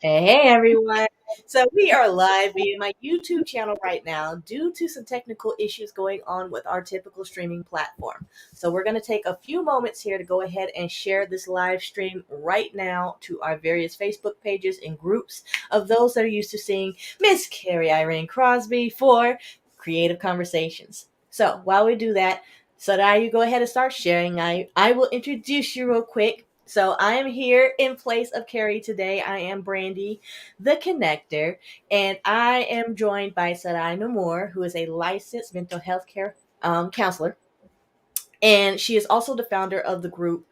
Hey everyone. So we are live via my YouTube channel right now due to some technical issues going on with our typical streaming platform. So we're going to take a few moments here to go ahead and share this live stream right now to our various Facebook pages and groups of those that are used to seeing Miss Carrie Irene Crosby for Creative Conversations. So while we do that, Sarai, you go ahead and start sharing. I will introduce you real quick. So I am here in place of Carrie today. I am Brandy, the connector, and I am joined by Sarai Nammur, who is a licensed mental health care counselor, and she is also the founder of the group,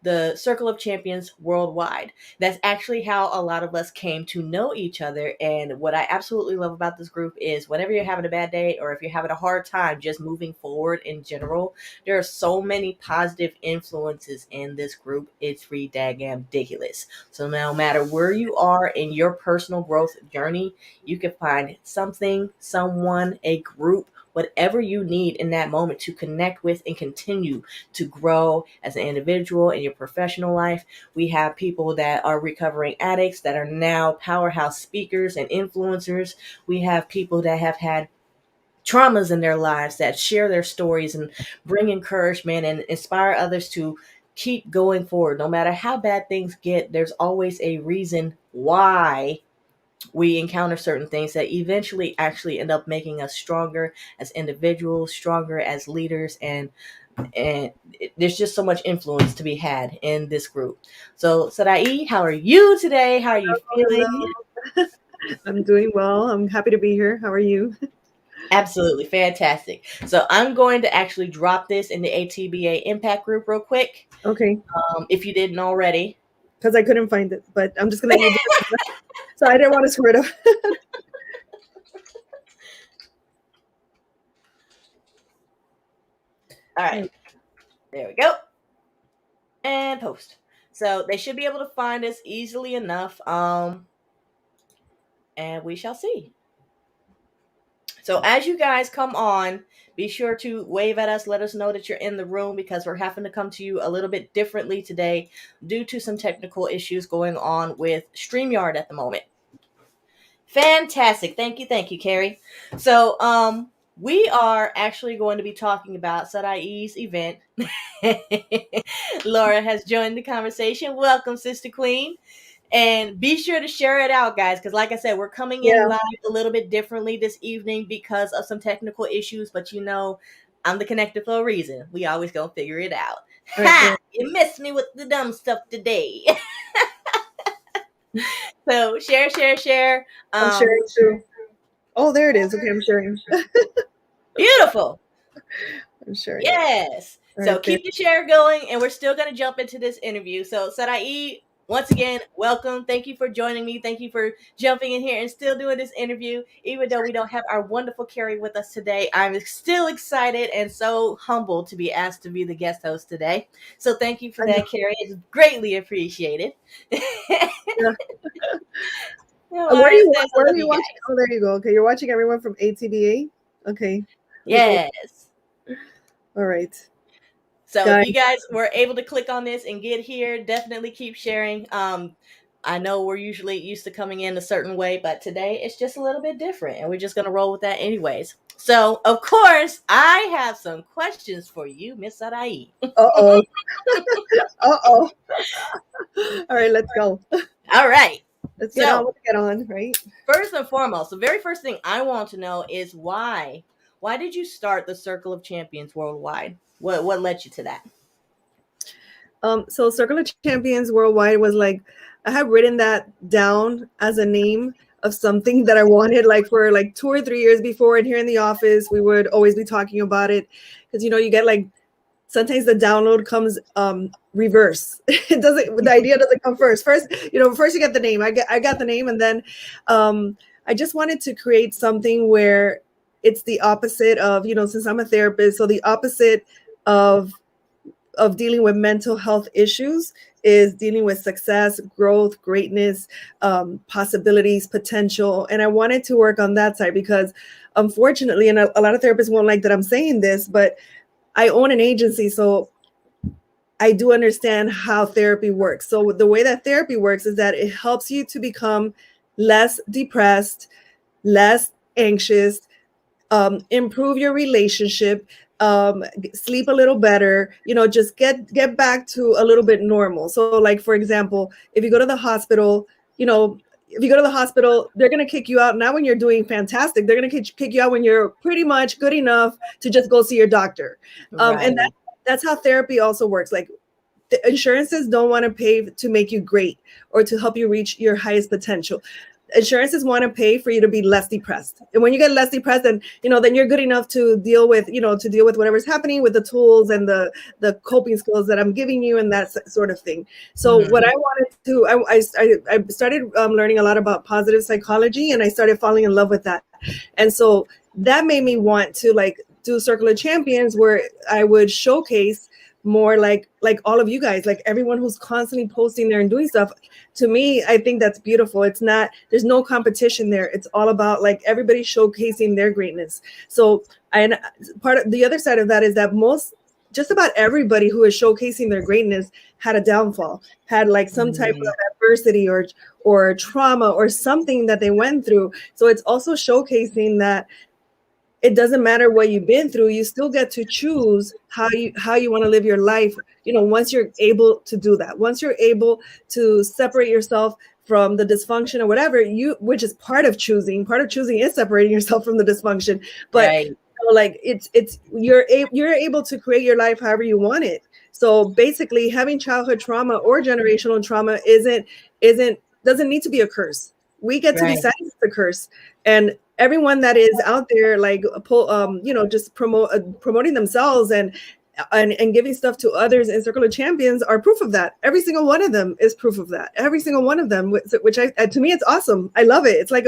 the Circle of Champions Worldwide. That's actually how a lot of us came to know each other. And what I absolutely love about this group is whenever you're having a bad day or if you're having a hard time just moving forward in general, there are so many positive influences in this group. It's ridiculous. So no matter where you are in your personal growth journey, you can find something, someone, a group, whatever you need in that moment to connect with and continue to grow as an individual in your professional life. We have people that are recovering addicts that are now powerhouse speakers and influencers. We have people that have had traumas in their lives that share their stories and bring encouragement and inspire others to keep going forward. No matter how bad things get, there's always a reason why we encounter certain things that eventually actually end up making us stronger as individuals, stronger as leaders, and there's just so much influence to be had in this group. So, Sarai, how are you today? How are you feeling? Hello. I'm doing well. I'm happy to be here. How are you? Absolutely fantastic. So, I'm going to actually drop this in the ATBA Impact group real quick, Okay, if you didn't already. because I couldn't find it, but I'm just gonna let you do it. So I didn't want to screw it up. All right, there we go. And post. So they should be able to find us easily enough. And we shall see. So as you guys come on, be sure to wave at us, let us know that you're in the room because we're having to come to you a little bit differently today due to some technical issues going on with StreamYard at the moment. Fantastic. Thank you, Carrie. So we are actually going to be talking about Sarai's event. Laura has joined the conversation. Welcome, Sister Queen. And be sure to share it out, guys, because like I said, we're coming in Yeah. live a little bit differently this evening because of some technical issues, but you know, I'm the connector for a reason. We always gonna figure it out. Right. Ha! You missed me with the dumb stuff today. So share. I'm sharing too. Oh, there it is. Okay, I'm sharing. Beautiful. I'm sharing it Yes. So right there. keep the share going, and we're still going to jump into this interview. So, Sarai, once again, welcome. Thank you for joining me. Thank you for jumping in here and still doing this interview. Even though we don't have our wonderful Carrie with us today, I'm still excited and so humbled to be asked to be the guest host today. So, thank you for I know. that, Carrie. It's greatly appreciated. Yeah. No Where are worries. you? Thanks. I Where are love you you watching? guys. Oh, there you go. Okay, you're watching everyone from ATBA. Okay. Okay. Yes. All right, So if guys. you guys were able to click on this and get here, definitely keep sharing. I know we're usually used to coming in a certain way, but today it's just a little bit different, and we're just gonna roll with that anyways. So of course, I have some questions for you, Miss Sarai. Uh-oh. Uh-oh. All right, let's go. All right. Let's get on So with get on, right? first and foremost, the very first thing I want to know is why. Why did you start the Circle of Champions Worldwide? What led you to that? So Circle of Champions Worldwide was like I had written that down as a name of something that I wanted like for like 2 or 3 years before. And here in the office, we would always be talking about it because you get like sometimes the download comes reverse. It doesn't. The idea doesn't come first. First you get the name. I got the name, and then I just wanted to create something where it's the opposite of since I'm a therapist, so the opposite of dealing with mental health issues is dealing with success, growth, greatness, possibilities, potential. And I wanted to work on that side because unfortunately, and a lot of therapists won't like that I'm saying this, but I own an agency. So I do understand how therapy works. So the way that therapy works is that it helps you to become less depressed, less anxious, improve your relationship, sleep a little better, just get back to a little bit normal. So like, for example, if you go to the hospital, if you go to the hospital, they're going to kick you out not when you're doing fantastic. They're going to kick you out when you're pretty much good enough to just go see your doctor. And Right. that's how therapy also works. Like, the insurances don't want to pay to make you great or to help you reach your highest potential. Insurances want to pay for you to be less depressed. And when you get less depressed, then you're good enough to deal with, whatever's happening with the tools and the coping skills that I'm giving you and that sort of thing. So what I wanted to, I started learning a lot about positive psychology, and I started falling in love with that. And so that made me want to like do Circle of Champions, where I would showcase more like all of you guys, like everyone who's constantly posting there and doing stuff. To me, I think that's beautiful. It's not, there's no competition there. It's all about like everybody showcasing their greatness. So and part of the other side of that is that just about everybody who is showcasing their greatness had a downfall, had like some type Mhm. of adversity or trauma or something that they went through. So it's also showcasing that it doesn't matter what you've been through, you still get to choose how you want to live your life, once you're able to do that, once you're able to separate yourself from the dysfunction or whatever, which is part of choosing is separating yourself from the dysfunction. But Right. like you're able to create your life however you want it. So basically, having childhood trauma or generational trauma isn't doesn't need to be a curse. We get to Right. decide it's a curse. And everyone that is out there like just promoting themselves and giving stuff to others in Circle of Champions are proof of that. Every single one of them is proof of that. Every single one of them, which to me, it's awesome. I love it. It's like,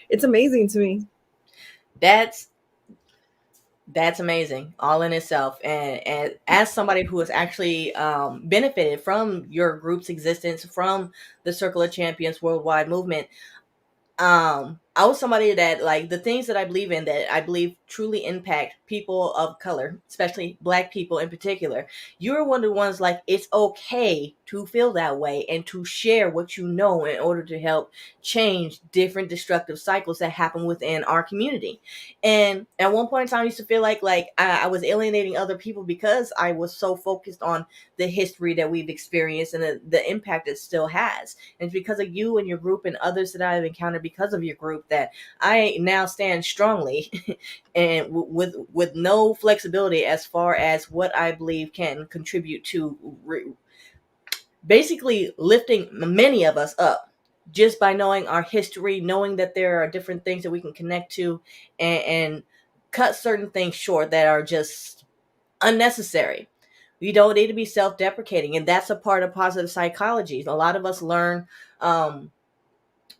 it's amazing to me. That's that's amazing all in itself. And as somebody who has actually benefited from your group's existence, from the Circle of Champions worldwide movement, I was somebody that, like, the things that I believe in, that I believe truly impact people of color, especially black people in particular. You're one of the ones, like, it's okay to feel that way and to share what you know in order to help change different destructive cycles that happen within our community. And at one point in time, I used to feel like I was alienating other people because I was so focused on the history that we've experienced and the impact it still has. And it's because of you and your group and others that I've encountered because of your group that I now stand strongly and with no flexibility as far as what I believe can contribute to basically lifting many of us up, just by knowing our history, knowing that there are different things that we can connect to, and cut certain things short that are just unnecessary. We don't need to be self-deprecating, and that's a part of positive psychology. A lot of us learn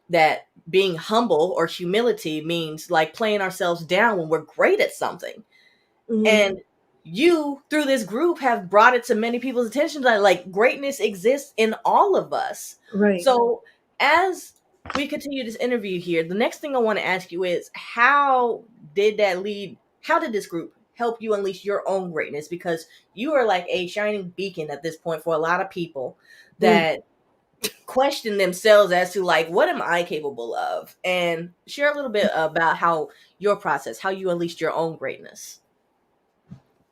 that being humble or humility means like playing ourselves down when we're great at something. Mhm. And you, through this group, have brought it to many people's attention that like greatness exists in all of us. Right. So as we continue this interview here, the next thing I want to ask you is, how did this group help you unleash your own greatness? Because you are like a shining beacon at this point for a lot of people Mm. that question themselves as to like, what am I capable of? And share a little bit about how your process, how you unleashed your own greatness.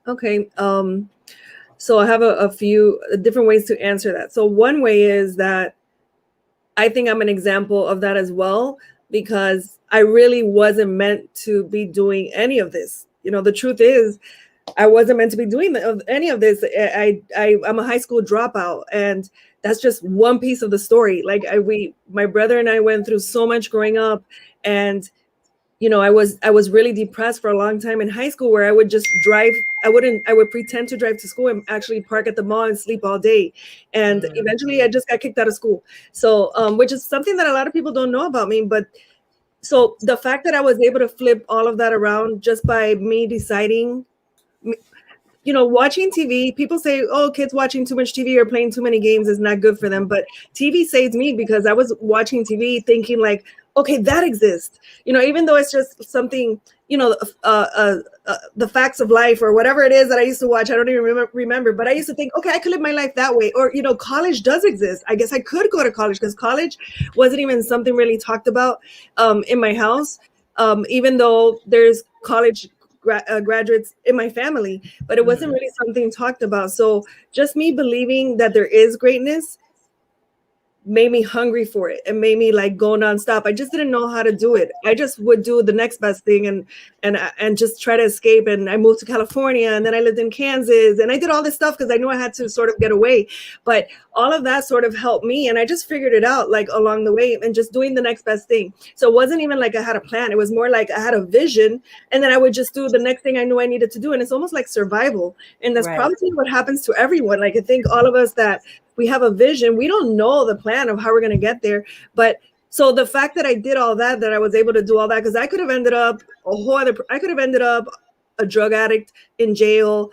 Okay. So I have a few different ways to answer that. So one way is that I think I'm an example of that as well, because I really wasn't meant to be doing any of this. The truth is, I wasn't meant to be doing any of this. I'm a high school dropout, and that's just one piece of the story. Like my brother and I went through so much growing up, and I was really depressed for a long time in high school, where I would just drive. I would pretend to drive to school and actually park at the mall and sleep all day. And eventually I Mhm. just got kicked out of school. So, which is something that a lot of people don't know about me. But so the fact that I was able to flip all of that around just by me deciding, watching TV, people say, oh, kids watching too much TV or playing too many games is not good for them. But TV saved me because I was watching TV thinking like, okay, that exists. Even though it's just something, the facts of life or whatever it is that I used to watch. I don't even remember, but I used to think, okay, I could live my life that way. Or, college does exist. I guess I could go to college because college wasn't even something really talked about in my house. Even though there's college graduates in my family, but it wasn't really something talked about. So just me believing that there is greatness made me hungry for it and made me like go nonstop. I just didn't know how to do it. I just would do the next best thing and just try to escape. And I moved to California, and then I lived in Kansas, and I did all this stuff because I knew I had to sort of get away. But all of that sort of helped me, and I just figured it out like along the way and just doing the next best thing. So it wasn't even like I had a plan. It was more like I had a vision, and then I would just do the next thing I knew I needed to do. And it's almost like survival. And that's probably what happens to everyone. Like I think all of us that we have a vision, we don't know the plan of how we're going to get there. But so the fact that I did all that I was able to do all that, because I could have ended up I could have ended up a drug addict in jail.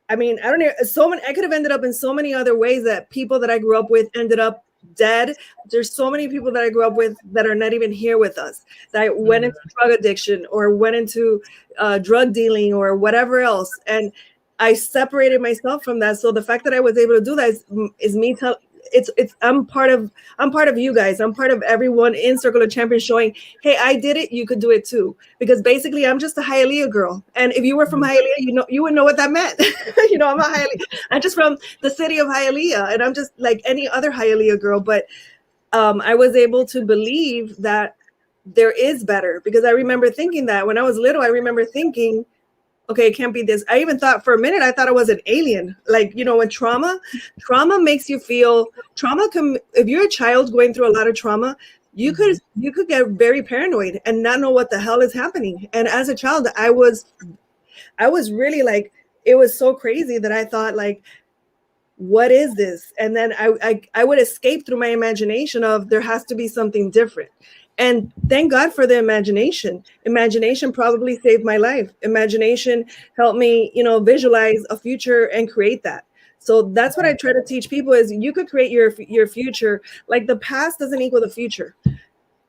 I mean, I don't know, I could have ended up in so many other ways that people that I grew up with ended up dead. There's so many people that I grew up with that are not even here with us, that went into drug addiction or went into drug dealing or whatever else. And I separated myself from that. So the fact that I was able to do that is me I'm part of you guys. I'm part of everyone in Circle of Champions showing, hey, I did it, you could do it too. Because basically I'm just a Hialeah girl. And if you were from Hialeah, you would know what that meant. I'm just from the city of Hialeah, and I'm just like any other Hialeah girl. But I was able to believe that there is better, because I remember thinking that when I was little. I remember thinking, okay, it can't be this. I even thought for a minute, I thought I was an alien. Like, when trauma makes you feel, if you're a child going through a lot of trauma, you could get very paranoid and not know what the hell is happening. And as a child, I was really like, it was so crazy that I thought like, what is this? And then I would escape through my imagination of there has to be something different. And thank God for the imagination. Imagination probably saved my life. Imagination helped me, visualize a future and create that. So that's what I try to teach people is you could create your future. Like the past doesn't equal the future.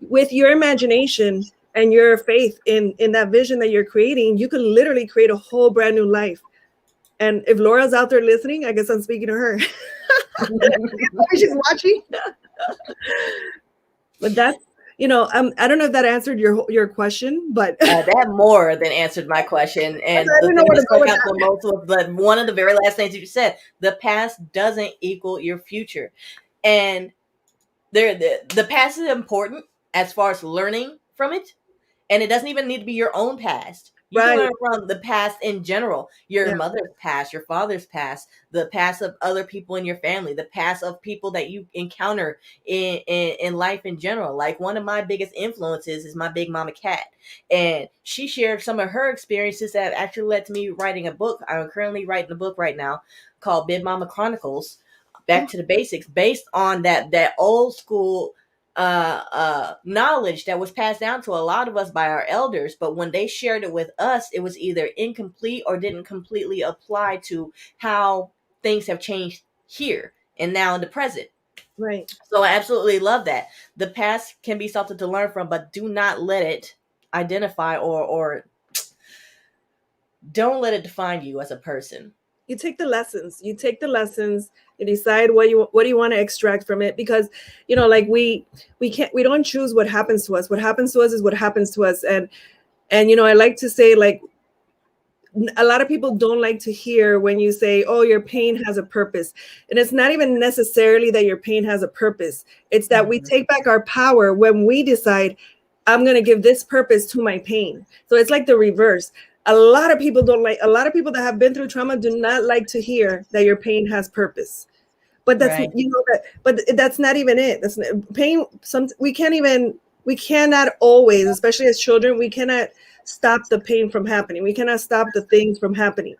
With your imagination and your faith in that vision that you're creating, you could literally create a whole brand new life. And if Laura's out there listening, I guess I'm speaking to her. She's watching. But that's, I don't know if that answered your question, but that more than answered my question. And the thing that stuck out the most was one of the very last things you said: the past doesn't equal your future, and the past is important as far as learning from it, and it doesn't even need to be your own past. You can learn from the past in general, your mother's past, your father's past, the past of other people in your family, the past of people that you encounter in life in general. Like one of my biggest influences is my big mama cat. And she shared some of her experiences that actually led to me writing a book. I'm currently writing a book right now called Big Mama Chronicles, Back to the Basics, based on that old school knowledge that was passed down to a lot of us by our elders, but when they shared it with us, it was either incomplete or didn't completely apply to how things have changed here and now in the present. Right. So I absolutely love that. The past can be something to learn from, but do not let it identify or don't let it define you as a person. You take the lessons. You decide what do you want to extract from it, because like we don't choose what happens to us. What happens to us is what happens to us. And I like to say, like, a lot of people don't like to hear when you say, oh, your pain has a purpose. And it's not even necessarily that your pain has a purpose. It's that we take back our power when we decide, I'm going to give this purpose to my pain. So it's like the reverse. A lot of people that have been through trauma do not like to hear that your pain has purpose. But that's right. But that's not even it. That's pain. We cannot always, especially as children, we cannot stop the pain from happening. We cannot stop the things from happening.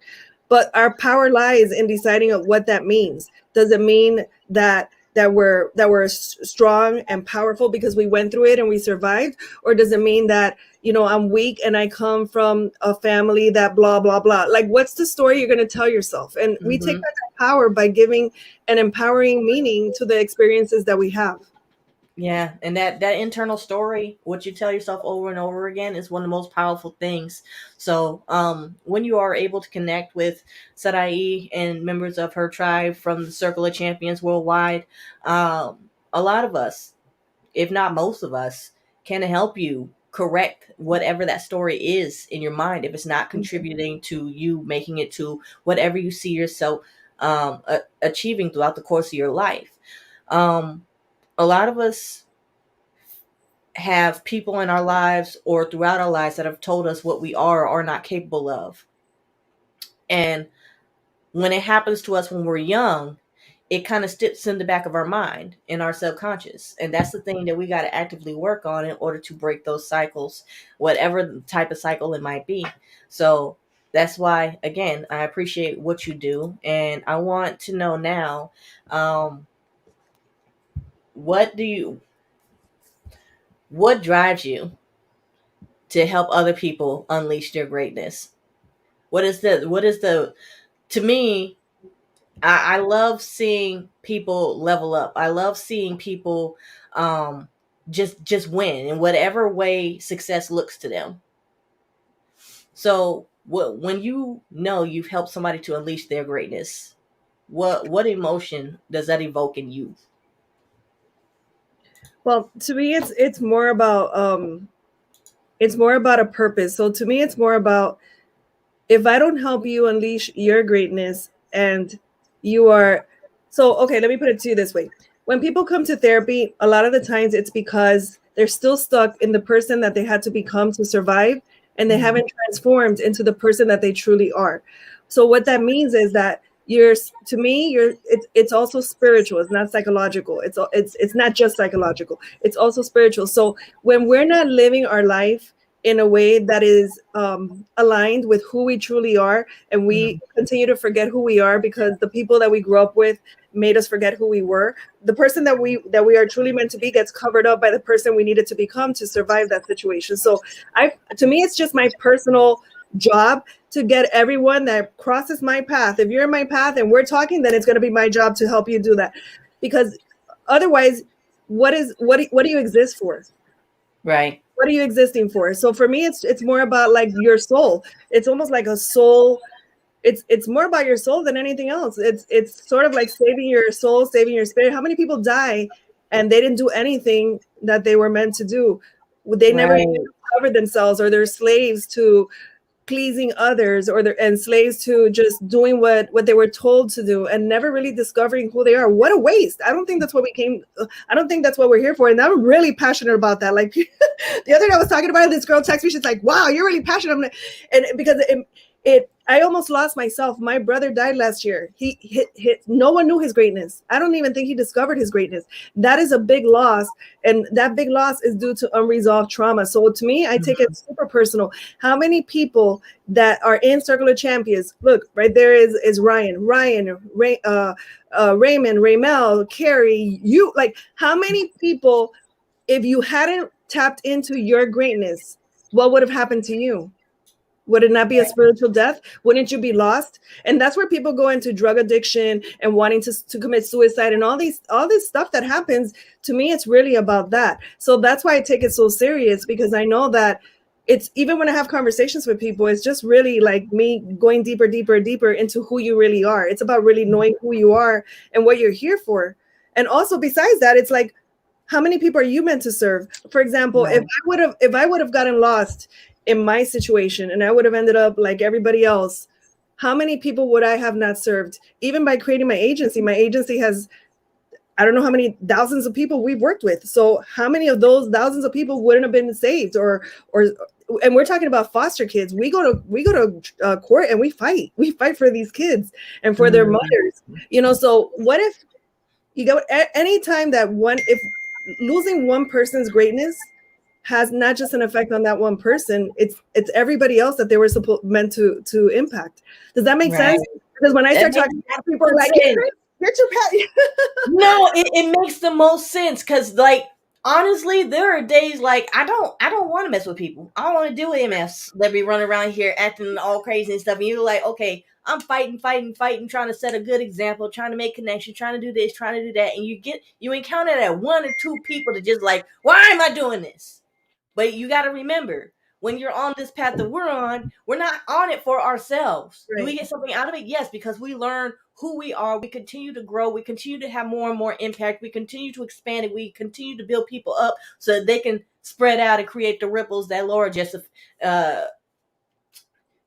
But our power lies in deciding what that means. Does it mean that that were strong and powerful because we went through it and we survived? Or does it mean that, I'm weak and I come from a family that blah blah blah? Like, what's the story you're going to tell yourself? And we take Mm-hmm. that power by giving an empowering meaning to the experiences that we have. Yeah, and that internal story, what you tell yourself over and over again, is one of the most powerful things. So, when you are able to connect with Sarai and members of her tribe from the Circle of Champions worldwide, a lot of us, if not most of us, can help you correct whatever that story is in your mind if it's not contributing to you making it to whatever you see yourself achieving throughout the course of your life. Um, a lot of us have people in our lives or throughout our lives that have told us what we are or are not capable of. And when it happens to us when we're young, it kind of sits in the back of our mind, in our subconscious. And that's the thing that we got to actively work on in order to break those cycles, whatever type of cycle it might be. So that's why, again, I appreciate what you do. And I want to know now, um, what do you, what drives you to help other people unleash their greatness? What is the to me, I love seeing people level up. I love seeing people um just win in whatever way success looks to them. So when you know you've helped somebody to unleash their greatness, what emotion does that evoke in you? Well, to me, it's more about a purpose. So to me, it's more about, if I don't help you unleash your greatness, and you are, so okay, let me put it to you this way. When people come to therapy, a lot of the times it's because they're still stuck in the person that they had to become to survive, and they Mhm. haven't transformed into the person that they truly are. So what that means is that you're, to me, it's also spiritual. It's not psychological. It's not just psychological. It's also spiritual. So when we're not living our life in a way that is aligned with who we truly are, and we Mhm. continue to forget who we are because the people that we grew up with made us forget who we were, the person that we are truly meant to be gets covered up by the person we needed to become to survive that situation. So to me, it's just my personal job to get everyone that crosses my path. If you're in my path and we're talking, then it's going to be my job to help you do that, because otherwise, what do you exist for? Right. What are you existing for? So for me, it's more about like your soul. It's almost like a soul. It's more about your soul than anything else. It's sort of like saving your soul, saving your spirit. How many people die and they didn't do anything that they were meant to do? They never even Right. discovered themselves, or they're slaves to pleasing others, or they're and slaves to just doing what they were told to do, and never really discovering who they are. What a waste. I don't think that's what we came I don't think that's what we're here for. And I'm really passionate about that. Like the other day I was talking about it, this girl texted me, she's like, wow, you're really passionate. And because I almost lost myself. My brother died last year. He hit no one knew his greatness. I don't even think he discovered his greatness. That is a big loss, and that big loss is due to unresolved trauma. So to me, I take it super personal. How many people that are in Circle of Champions? Look, right there is Raymond, Raymel, Carrie. You, like, how many people, if you hadn't tapped into your greatness, what would have happened to you? Would it not be a spiritual death? Wouldn't you be lost? And that's where people go into drug addiction and wanting to commit suicide, and all this stuff that happens. To me, it's really about that. So that's why I take it so serious, because I know that it's, even when I have conversations with people, it's just really like me going deeper, deeper, deeper into who you really are. It's about really knowing who you are and what you're here for. And also, besides that, it's like, how many people are you meant to serve? For example, Right. if I would have gotten lost in my situation and I would have ended up like everybody else, how many people would I have not served? Even by creating my agency has, I don't know how many thousands of people we've worked with. So how many of those thousands of people wouldn't have been saved? Or and we're talking about foster kids. We go to court and we fight for these kids and for their Mhm. mothers. So what if you go any time that one, if losing one person's greatness has not just an effect on that one person, it's everybody else that they were meant to impact. Does that make Right. sense? Because when I That start makes talking, people are absolute like, sense. you're too No, it makes the most sense because, like, honestly, there are days like I don't want to mess with people. I don't want to deal with MFs that be running around here acting all crazy and stuff. And you're like, okay, I'm fighting, fighting, fighting, trying to set a good example, trying to make connection, trying to do this, trying to do that, and you encounter that one or two people that just like, why am I doing this? But you got to remember, when you're on this path that we're on, we're not on it for ourselves. Do we Right. get something out of it? Yes, because we learn who we are. We continue to grow. We continue to have more and more impact. We continue to expand it. We continue to build people up so that they can spread out and create the ripples that Laura uh,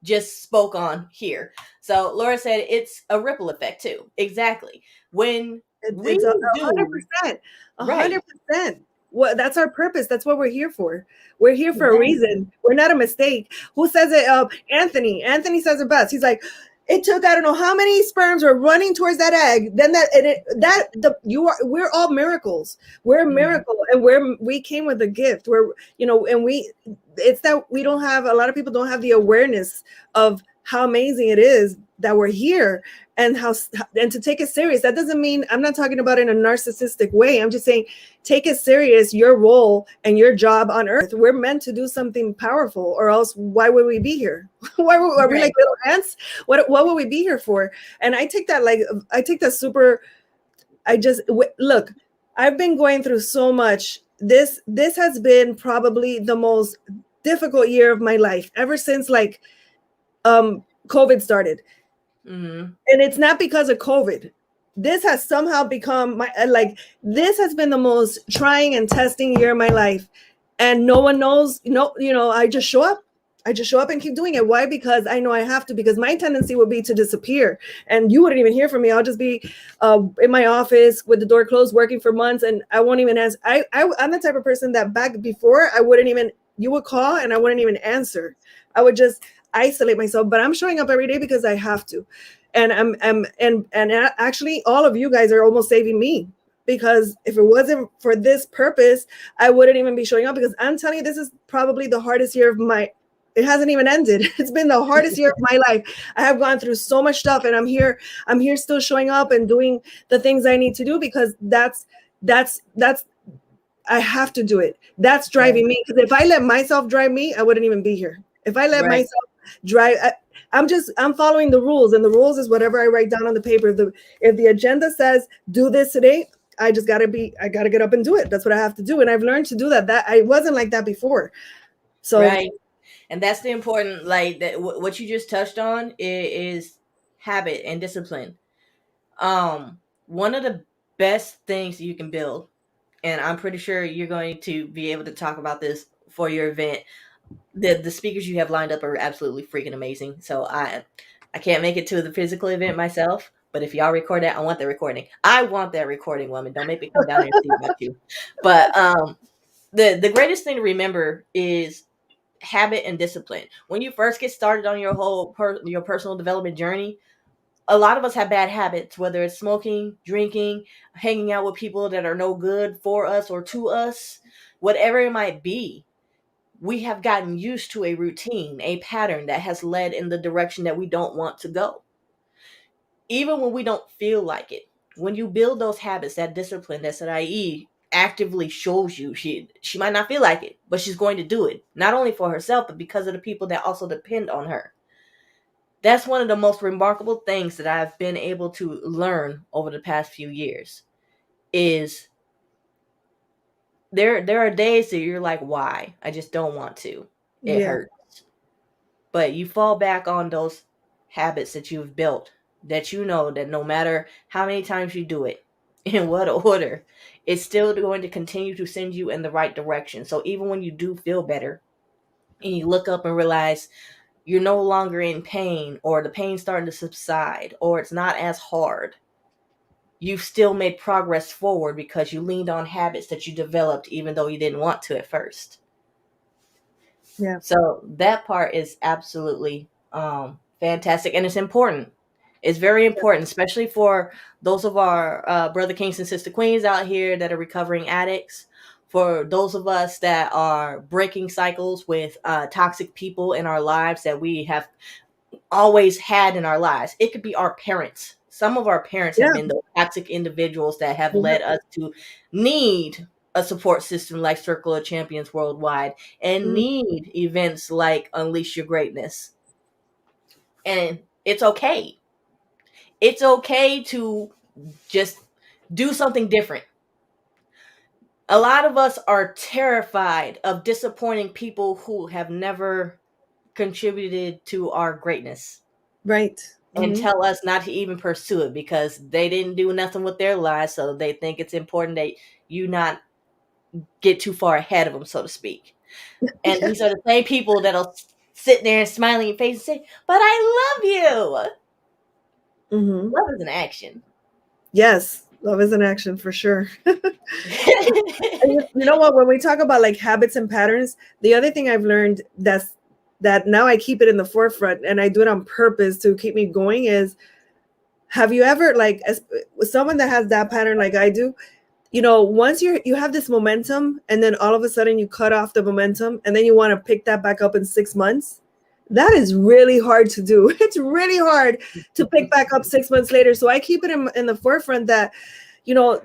just spoke on here. So Laura said it's a ripple effect too. Exactly. When we It's a hundred do percent, a right, hundred percent. What that's our purpose. That's what we're here for. We're here for a exactly. reason. We're not a mistake. Who says it? Anthony. Anthony says it best. He's like, it took I don't know how many sperms were running towards that egg. Then that and it that the you are we're all miracles. We're a Mhm. miracle, and we came with a gift. We're and we it's that we don't have a lot of people don't have the awareness of how amazing it is that we're here and how and to take it serious. That doesn't mean I'm not talking about it in a narcissistic way. I'm just saying take it serious, your role and your job on earth. We're meant to do something powerful, or else why would we be here? Are we like Right. little ants? What would we be here for? And I take that I take that super. Look, I've been going through so much. This has been probably the most difficult year of my life ever since COVID started. Mhm. And it's not because of COVID. This has somehow become this has been the most trying and testing year of my life. And no one knows, I just show up. I just show up and keep doing it. Why? Because I know I have to, because my tendency would be to disappear and you wouldn't even hear from me. I'll just be in my office with the door closed, working for months, and I won't even answer. I'm the type of person that back before I wouldn't even, you would call and I wouldn't even answer. I would just isolate myself, but I'm showing up every day because I have to. And actually all of you guys are almost saving me, because if it wasn't for this purpose, I wouldn't even be showing up, because I'm telling you, this is probably the hardest year of my, it hasn't even ended. It's been the hardest year of my life. I have gone through so much stuff, and I'm here still showing up and doing the things I need to do, because that's I have to do it. That's Right. driving me. Because if I let myself drive me, I wouldn't even be here. If I let Right. myself drive, I'm following the rules, and the rules is whatever I write down on the paper. If the agenda says do this today, I gotta get up and do it. That's what I have to do, and I've learned to do that. That I wasn't like that before. So Right. And that's the important, like that. What you just touched on is habit and discipline. One of the best things you can build, and I'm pretty sure you're going to be able to talk about this for your event. The speakers you have lined up are absolutely freaking amazing. So I can't make it to the physical event myself, but if y'all record that, I want that recording. I want that recording, woman. Don't make me come down there and see about you. But the greatest thing to remember is habit and discipline. When you first get started on your your personal development journey, a lot of us have bad habits, whether it's smoking, drinking, hanging out with people that are no good for us or to us, whatever it might be. We have gotten used to a routine, a pattern that has led in the direction that we don't want to go, even when we don't feel like it. When you build those habits, that discipline that Sarai actively shows you, she might not feel like it, but she's going to do it, not only for herself, but because of the people that also depend on her. That's one of the most remarkable things that I've been able to learn over the past few years is there are days that you're like, why? I just don't want to. It yeah, hurts. But you fall back on those habits that you've built, that you know that no matter how many times you do it, in what order, it's still going to continue to send you in the right direction. So even when you do feel better and you look up and realize you're no longer in pain, or the pain's starting to subside, or it's not as hard, you've still made progress forward because you leaned on habits that you developed even though you didn't want to at first. yeah, So that part is absolutely fantastic, and it's important. It's very important, especially for those of our brother kings and sister queens out here that are recovering addicts. For those of us that are breaking cycles with toxic people in our lives that we have always had in our lives. It could be our parents some of our parents have Yeah. been the toxic individuals that have Yeah. led us to need a support system like Circle of Champions Worldwide and Mhm. need events like Unleash Your Greatness. And it's okay. It's okay to just do something different. A lot of us are terrified of disappointing people who have never contributed to our greatness Right. and Hmm. tell us not to even pursue it because they didn't do nothing with their lives, so they think it's important that you not get too far ahead of them, so to speak. And Yeah. these are the same people that'll sit there and smile in your face and say, "But I love you." Hmm. Love is an action. Yes, love is an action for sure. And you know what? When we talk about like habits and patterns, the other thing I've learned that now I keep it in the forefront and I do it on purpose to keep me going is, have you ever like as someone that has that pattern like I do, once you have this momentum and then all of a sudden you cut off the momentum and then you want to pick that back up in 6 months. That is really hard to do. It's really hard to pick back up 6 months later. So I keep it in the forefront that,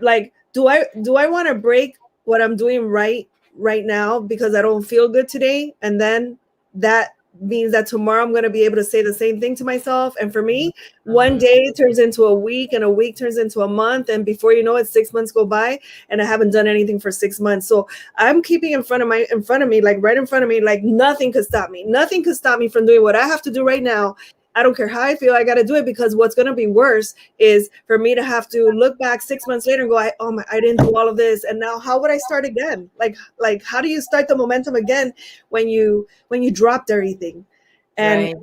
like, do I want to break what I'm doing right now because I don't feel good today? And then that means that tomorrow I'm going to be able to say the same thing to myself. And for me, one Mhm. day turns into a week and a week turns into a month. And before you know it, 6 months go by and I haven't done anything for 6 months. So I'm keeping in front of me, like right in front of me, like nothing could stop me. Nothing could stop me from doing what I have to do right now. I don't care how I feel. I got to do it because what's going to be worse is for me to have to look back 6 months later and go, oh my, I didn't do all of this. And now how would I start again? Like how do you start the momentum again when you dropped everything? And Right.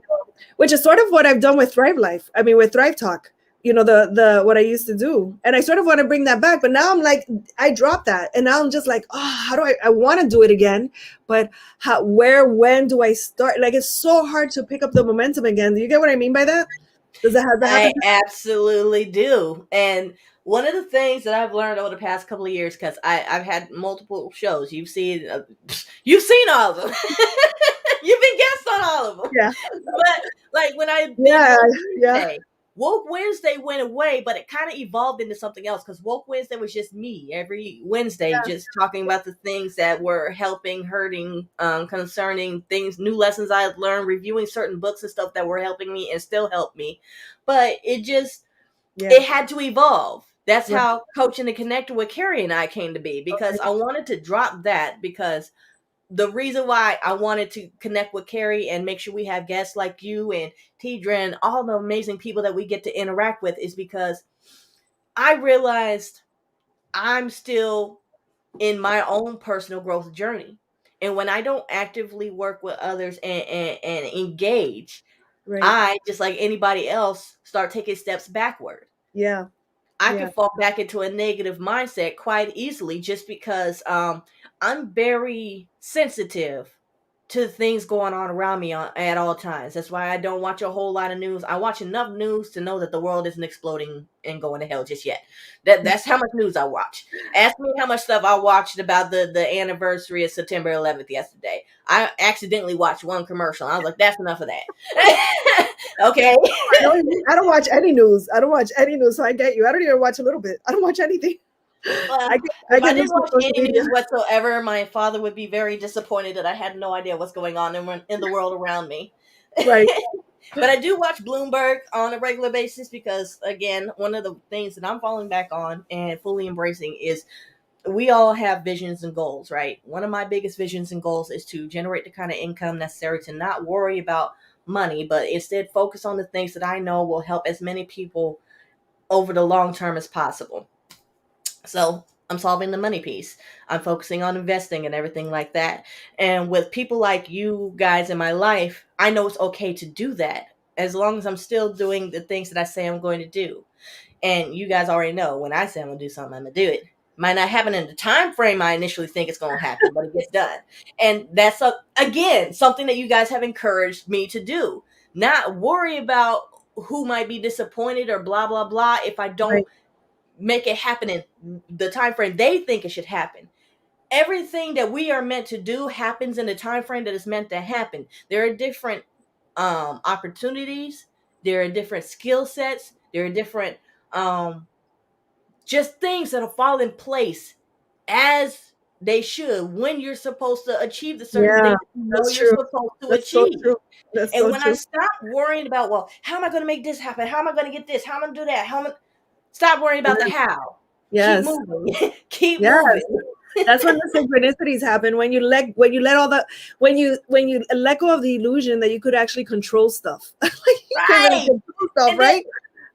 which is sort of what I've done with Thrive Life. I mean, with Thrive Talk, the what I used to do. And I sort of want to bring that back. But now I'm like, I dropped that. And now I'm just like, oh, how do I want to do it again? But when do I start? Like, it's so hard to pick up the momentum again. Do you get what I mean by that? Has that I happened? absolutely do. And one of the things that I've learned over the past couple of years, because I've had multiple shows, you've seen all of them. You've been guests on all of them. Yeah. But like when I did Yeah. Yeah. Woke Wednesday went away, but it kind of evolved into something else because Woke Wednesday was just me every Wednesday, just talking about the things that were helping, hurting, concerning things, new lessons I had learned, reviewing certain books and stuff that were helping me and still help me. But Yeah. it had to evolve. That's Right. how Coaching and Connecting with Carrie and I came to be because I wanted to drop that because the reason why I wanted to connect with Carrie and make sure we have guests like you and Tidra and all the amazing people that we get to interact with is because I realized I'm still in my own personal growth journey. And when I don't actively work with others and engage, Right. I, just like anybody else, start taking steps backward. Yeah. I Yeah. can fall back into a negative mindset quite easily just because I'm very sensitive to things going on around me at all times. That's why I don't watch a whole lot of news. I watch enough news to know that the world isn't exploding and going to hell just yet. That's how much news I watch. Ask me how much stuff I watched about the anniversary of September 11th yesterday. I accidentally watched one commercial. I was like, that's enough of that. Okay. I don't watch any news. I don't watch any news. So I get you. I don't even watch a little bit. I don't watch anything. I Well, get I if I get news didn't from watch social any media. news whatsoever, my father would be very disappointed that I had no idea what's going on in the world around me. Right. But I do watch Bloomberg on a regular basis because, again, one of the things that I'm falling back on and fully embracing is we all have visions and goals, right? One of my biggest visions and goals is to generate the kind of income necessary to not worry about money, but instead focus on the things that I know will help as many people over the long term as possible. So I'm solving the money piece. I'm focusing on investing and everything like that. And with people like you guys in my life, I know it's okay to do that as long as I'm still doing the things that I say I'm going to do. And you guys already know when I say I'm gonna do something, I'm gonna do it. Might not happen in the time frame I initially think it's gonna happen, but it gets done. And that's again something that you guys have encouraged me to do. Not worry about who might be disappointed or blah blah blah if I don't Right. make it happen in the time frame they think it should happen. Everything that we are meant to do happens in the time frame that is meant to happen. There are different opportunities, there are different skill sets, There are different just things that'll fall in place as they should when you're supposed to achieve the certain Yeah, things that you know that's you're true. supposed to That's so achieve. true. That's And so when I true. stop worrying about, well, how am I going to make this happen? How am I going to get this? How am I going to do that? Stop worrying about the how. Keep Yes. moving. Keep Yes. moving. That's when the synchronicities happen. When you let all the when you let go of the illusion that you could actually control stuff. Like you can't really Right. control stuff, And then right?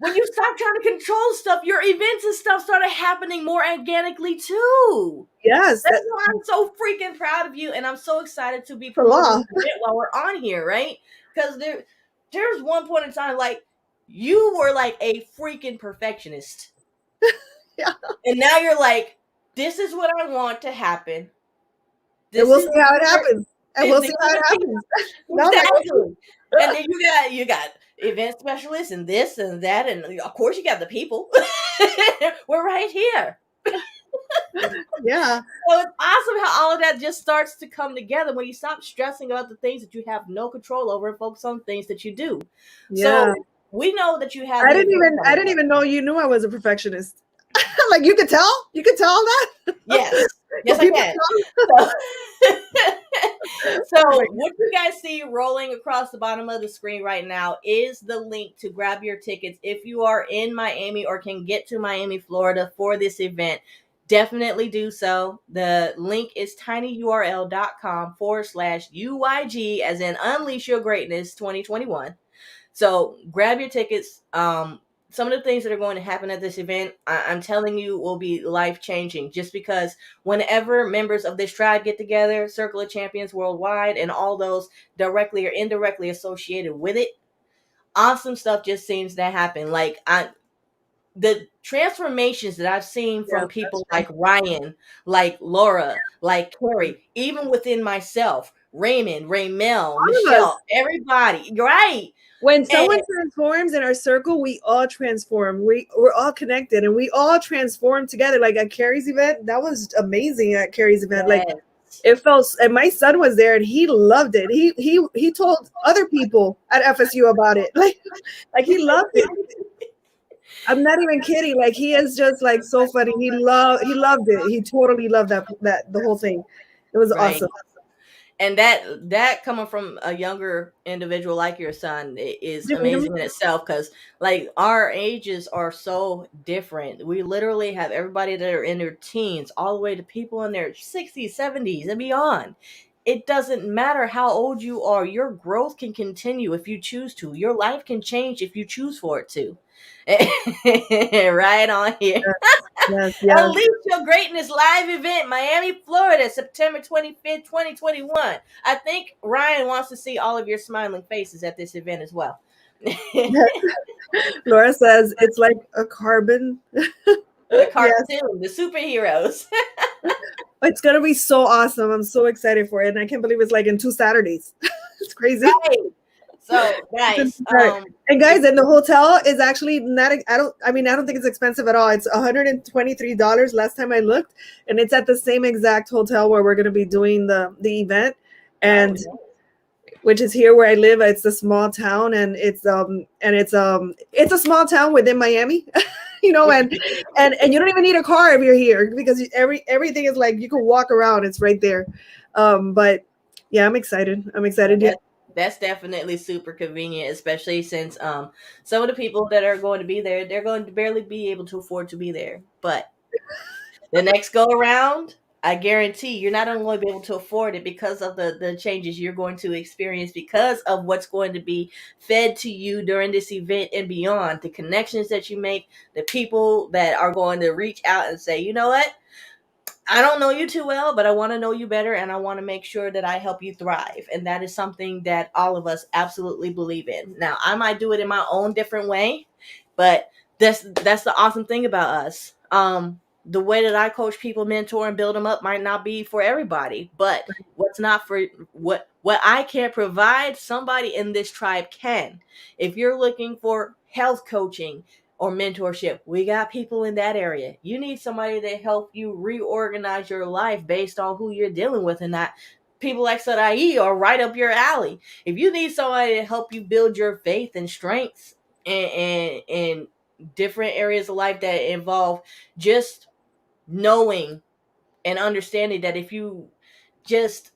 when you stop trying to control stuff, your events and stuff started happening more organically too. Yes, That's that's why I'm so freaking proud of you, and I'm so excited to be the promoting law. this event while we're on here, right? Because there's one point in time, like, you were like a freaking perfectionist, Yeah. and now you're like, this is what I want to happen. And This we'll is see how it where happens. And these we'll are see how it the people. happens. Now I'm like, Exactly. And then you got event specialists and this and that, and of course you got the people. We're right here. yeah. So it's awesome how all of that just starts to come together when you stop stressing about the things that you have no control over and focus on things that you do. Yeah. So we know that you have the event I coming didn't up. even know you knew I was a perfectionist. Like you could tell? You could tell that? Yes. Could Yes, I people can. tell? So, Oh so my what you guys see rolling across the bottom of the screen right now is the link to grab your tickets if you are in Miami or can get to Miami, Florida for this event. Definitely do so. The link is tinyurl.com/UYG, as in Unleash Your Greatness 2021. So grab your tickets. Some of the things that are going to happen at this event, I'm telling you, will be life changing. Just because whenever members of this tribe get together, Circle of Champions Worldwide, and all those directly or indirectly associated with it, awesome stuff just seems to happen. The transformations that I've seen Yeah, from that's people true. like Ryan, like Laura, like Carrie, even within myself, Raymond, Raymel, All of us. Michelle, everybody, right? When And someone transforms in our circle, we all transform. We're all connected and we all transform together. Like at Carrie's event, that was amazing at Carrie's event. Like yes, it felt, and my son was there and he loved it. He told other people at FSU about it. Like he loved it. I'm not even kidding. Like he is just like so funny. He loved it. He totally loved that the whole thing. It was right. awesome. And that coming from a younger individual like your son is Did you meet him? amazing in itself, because like our ages are so different. We literally have everybody that are in their teens all the way to people in their 60s, 70s, and beyond. It doesn't matter how old you are, your growth can continue if you choose to. Your life can change if you choose for it to. Right on here. Yes, yes, yes. Unleash Your Greatness live event, Miami, Florida, September 25th, 2021. I think Ryan wants to see all of your smiling faces at this event as well. Laura says it's like a carbon. The Yes, cartoon, the superheroes. it's gonna be so awesome. I'm so excited for it, and I can't believe it's like in 2 Saturdays. It's crazy. Right. So, It's in guys, 2 Saturdays. And guys, and the hotel is actually not. I don't think it's expensive at all. It's $123 last time I looked, and it's at the same exact hotel where we're gonna be doing the event, oh, and which is here where I live. It's a small town, and it's a small town within Miami. And you don't even need a car if you're here because everything is like you can walk around. It's right there. But yeah, I'm excited. I'm excited. Yeah. that's definitely super convenient, especially since some of the people that are going to be there, they're going to barely be able to afford to be there. But the next go around, I guarantee you're not only going to be able to afford it because of the changes you're going to experience, because of what's going to be fed to you during this event and beyond, the connections that you make, the people that are going to reach out and say, you know what? I don't know you too well, but I want to know you better, and I want to make sure that I help you thrive. And that is something that all of us absolutely believe in. Now, I might do it in my own different way, but that's the awesome thing about us. The way that I coach people, mentor, and build them up might not be for everybody, but what's not for what I can't provide, somebody in this tribe can. If you're looking for health coaching or mentorship, we got people in that area. You need somebody to help you reorganize your life based on who you're dealing with, and not people like Sarai are right up your alley. If you need somebody to help you build your faith and strengths and different areas of life that involve just knowing and understanding that if you just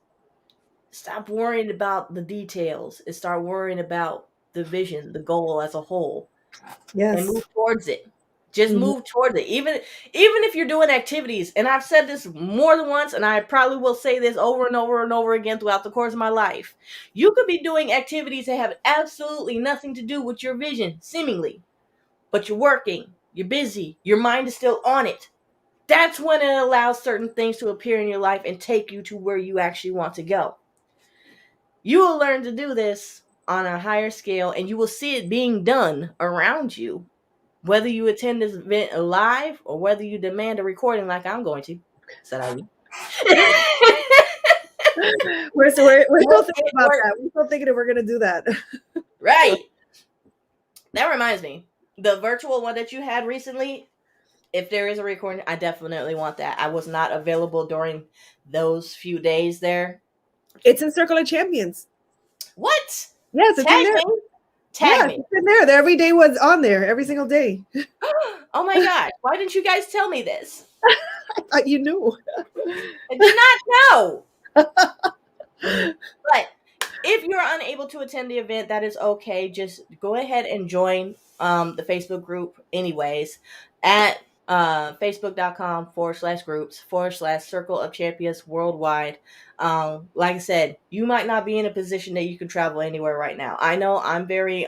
stop worrying about the details and start worrying about the vision, the goal as a whole, and Yes. move towards it. Just Mhm. move towards it. Even if you're doing activities, and I've said this more than once, and I probably will say this over and over and over again throughout the course of my life. You could be doing activities that have absolutely nothing to do with your vision, seemingly, but you're working, you're busy, your mind is still on it. That's when it allows certain things to appear in your life and take you to where you actually want to go. You will learn to do this on a higher scale, and you will see it being done around you, whether you attend this event live or whether you demand a recording like I'm going to. Sarai. We're You'll still get thinking about work. that. We're still thinking if we're gonna do that. Right. That reminds me. The virtual one that you had recently, if there is a recording, I definitely want that. I was not available during those few days there. It's in Circle of Champions. What? Yes, it's in Tag there. me. Tag Yes, me. it's in there. Every day was on there, every single day. Oh my God. Why didn't you guys tell me this? I thought you knew. I did not know. But if you're unable to attend the event, that is okay. Just go ahead and join the Facebook group, anyways, at facebook.com/groups/Circle of Champions Worldwide. Like I said, you might not be in a position that you can travel anywhere right now. I know I'm very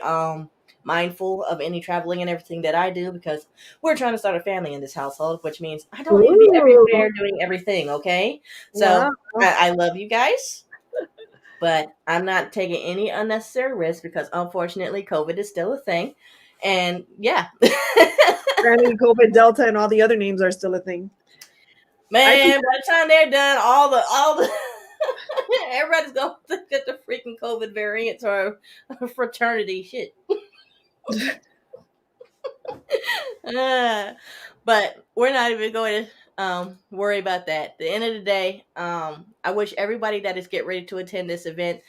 mindful of any traveling and everything that I do because we're trying to start a family in this household, which means I don't need to be Ooh, everywhere doing everything, okay? wow. So I love you guys, but I'm not taking any unnecessary risks because unfortunately COVID is still a thing. And yeah. Apparently, COVID Delta and all the other names are still a thing. I think Man, by the time they're done, all the everybody's going to get the freaking COVID variants or fraternity shit. Uh, but we're not even going to worry about that. At the end of the day, I wish everybody that is getting ready to attend this event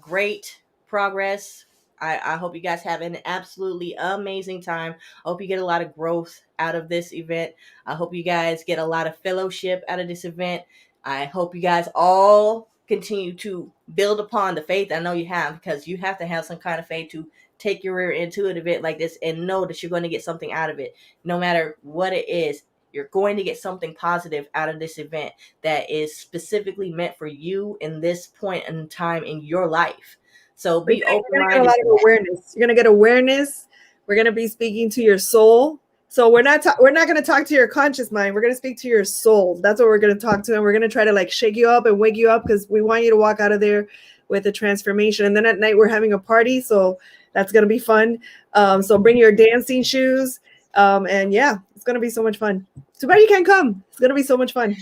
great progress. I hope you guys have an absolutely amazing time. I hope you get a lot of growth out of this event. I hope you guys get a lot of fellowship out of this event. I hope you guys all continue to build upon the faith I know you have, because you have to have some kind of faith to take your rear into an event like this and know that you're going to get something out of it. No matter what it is, you're going to get something positive out of this event that is specifically meant for you in this point in time in your life. So be you're gonna get a open-minded lot to of that. awareness. You're gonna get awareness. We're gonna be speaking to your soul. So we're not gonna talk to your conscious mind. We're gonna speak to your soul. That's what we're gonna talk to, and we're gonna try to like shake you up and wake you up because we want you to walk out of there with a transformation. And then at night we're having a party, so that's gonna be fun. So bring your dancing shoes, and yeah, it's gonna be so much fun. Too bad you can't come. It's gonna be so much fun.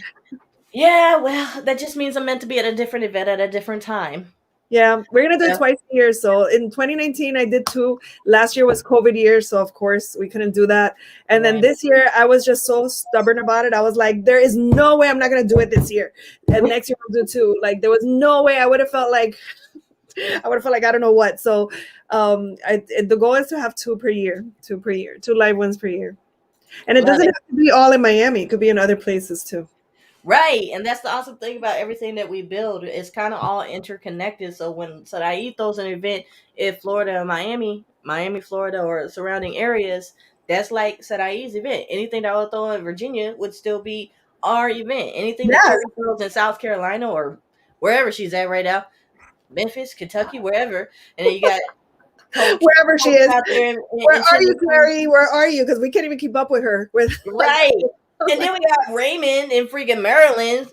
Yeah, well, that just means I'm meant to be at a different event at a different time. Yeah, we're gonna do it So, twice a year. So in 2019, I did two. Last year was COVID year, so of course we couldn't do that. And then right. this year, I was just so stubborn about it. I was like, there is no way I'm not gonna do it this year. And next year I'll do two. Like there was no way. I would have felt like I don't know what. So the goal is to have two per year, two live ones per year. And it Love doesn't it. have to be all in Miami. It could be in other places too. Right, and that's the awesome thing about everything that we build. It's kind of all interconnected. So when Sarai throws an event in Florida, Miami, Florida, or surrounding areas, that's like Sarai's event. Anything that I would throw in Virginia would still be our event. Anything that Yes, Terry throws in South Carolina or wherever she's at right now, Memphis, Kentucky, wherever, and then you got wherever she Coach is. out there Where in are you, Tennessee. Carrie? Where are you? Because we can't even keep up with her. With like, Right. And then we got Raymond in freaking Maryland.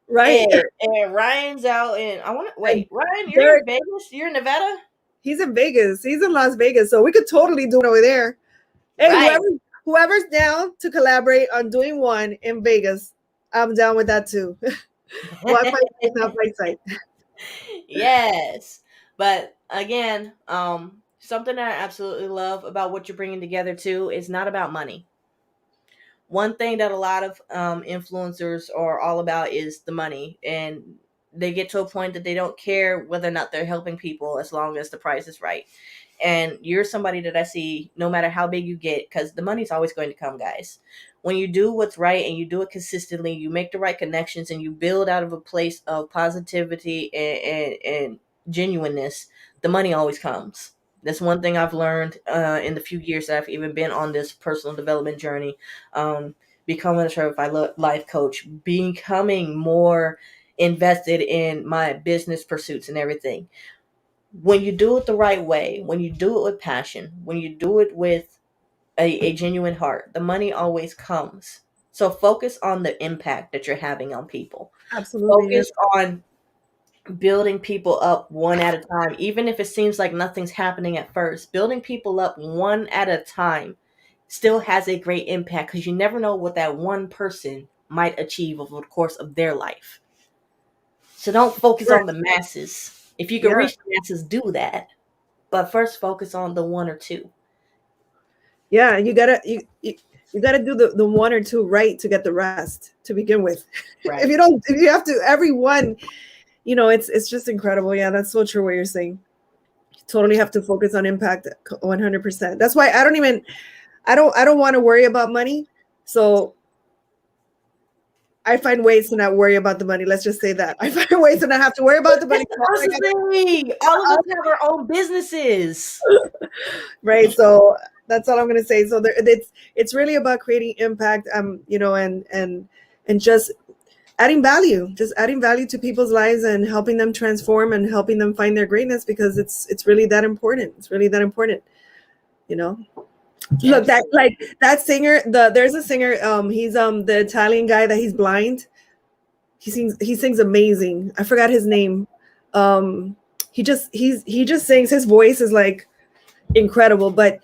right. And Ryan's out in, I want to And wait. Ryan, you're in Derek, Vegas. You're in Nevada, he's in Vegas. He's in Las Vegas, so we could totally do it over there. Hey, right? whoever's down to collaborate on doing one in Vegas, I'm down with that too. Wi-Fi is not my site. Yes, but again, something that I absolutely love about what you're bringing together too is not about money. One thing that a lot of influencers are all about is the money, and they get to a point that they don't care whether or not they're helping people as long as the price is right. And you're somebody that I see, no matter how big you get, because the money's always going to come, guys. When you do what's right and you do it consistently, you make the right connections and you build out of a place of positivity and genuineness, the money always comes. That's one thing I've learned in the few years that I've even been on this personal development journey. Becoming a certified life coach, becoming more invested in my business pursuits and everything. When you do it the right way, when you do it with passion, when you do it with a genuine heart, the money always comes. So focus on the impact that you're having on people. Absolutely. Focus on building people up one at a time, even if it seems like nothing's happening at first. Building people up one at a time still has a great impact, because you never know what that one person might achieve over the course of their life. So don't focus Right. on the masses. If you can Yeah. reach the masses, do that. But first focus on the one or two. Yeah. You gotta do the one or two right to get the rest to begin with. If you Right. don't, if you have to every one, it's just incredible. Yeah, that's so true what you're saying. You totally have to focus on impact 100%. That's why I don't want to worry about money. So I find ways to not worry about the money. Let's just say that. I find ways to not have to worry about the money. That's what I was saying. All of us have our own businesses. Right. So that's all I'm going to say. So it's really about creating impact, and just adding value to people's lives and helping them transform and helping them find their greatness, because it's really that important. It's really that important, you know. Look, that Absolutely. like that singer, there's a singer, he's the Italian guy that he's blind. He sings amazing. I forgot his name. Um he just sings, his voice is like incredible, but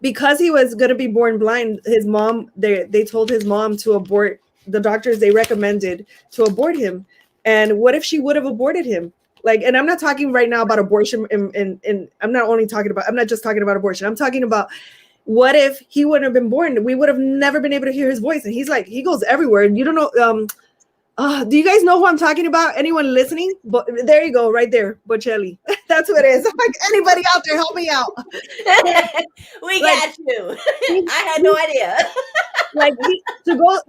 because he was going to be born blind, his mom, they told his mom to abort. The doctors, they recommended to abort him. And what if she would have aborted him? Like, and I'm not talking right now about abortion, and I'm not just talking about abortion. I'm talking about, what if he wouldn't have been born? We would have never been able to hear his voice. And he's like, he goes everywhere. And you don't know. Do you guys know who I'm talking about? Anyone listening? But there you go, right there, Bocelli. That's what it is. I'm like, anybody out there, help me out. But We like, got you. he, I had no he, idea. like to go,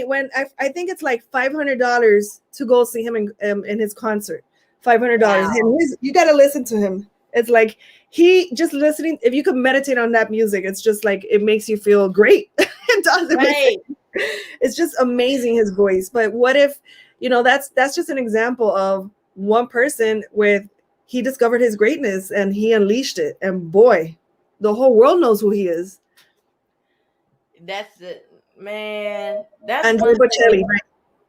when I think it's like $500 to go see him in his concert. $500, Wow. and you got to listen to him. It's like, he just listening. If you could meditate on that music, it's just like, it makes you feel great. It does. Right. It's just amazing, his voice. But what if, that's just an example of one person with, he discovered his greatness and he unleashed it, and boy, the whole world knows who he is. That's it, man. That's Andrea one Bocelli, thing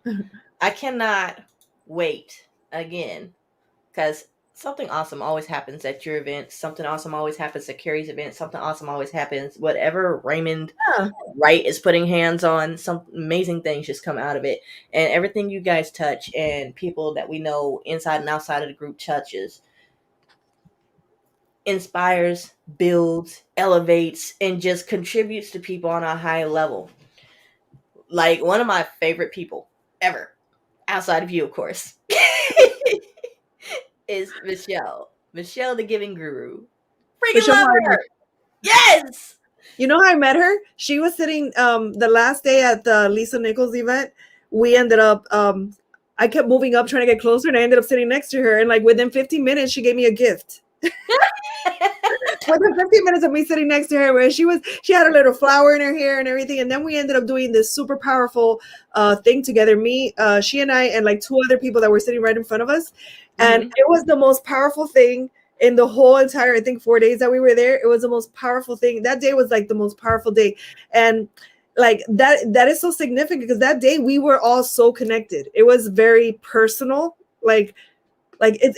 right? I cannot wait again, because something awesome always happens at your event. Something awesome always happens at Carrie's event. Something awesome always happens. Whatever Raymond Yeah. Wright is putting hands on, some amazing things just come out of it. And everything you guys touch, and people that we know inside and outside of the group touches, inspires, builds, elevates, and just contributes to people on a high level. Like, one of my favorite people ever, outside of you, of course, is Michelle. Michelle, the Giving Guru. Freaking Michelle love Hardy. her. Yes. You know how I met her? She was sitting the last day at the Lisa Nichols event. We ended up I kept moving up trying to get closer, and I ended up sitting next to her, and like within 15 minutes she gave me a gift. Within 15 minutes of me sitting next to her, where she had a little flower in her hair and everything. And then we ended up doing this super powerful thing together. She and I, and like two other people that were sitting right in front of us. And Hmm. it was the most powerful thing in the whole entire, I think, 4 days that we were there. It was the most powerful thing. That day was like the most powerful day. And like that is so significant, because that day we were all so connected. It was very personal.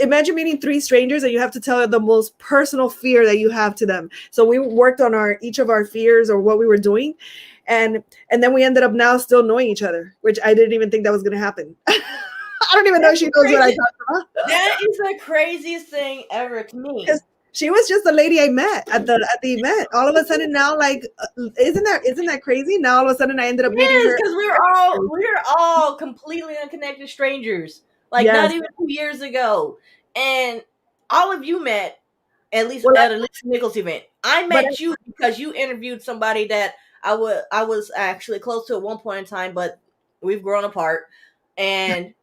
Imagine meeting three strangers and you have to tell the most personal fear that you have to them. So we worked on each of our fears, or what we were doing, and then we ended up now still knowing each other, which I didn't even think that was going to happen. I don't even know if That's she the knows what I craziest. talked about. That is the craziest thing ever to me. Because she was just the lady I met at the event. All of a sudden now, like, isn't that crazy? Now all of a sudden I ended up meeting Yes, her. because we were all completely unconnected strangers, like not Yes, even 2 years ago, and all of you met Well, at a Lisa Nichols event. I but met you because you interviewed somebody that I was actually close to at one point in time, but we've grown apart. And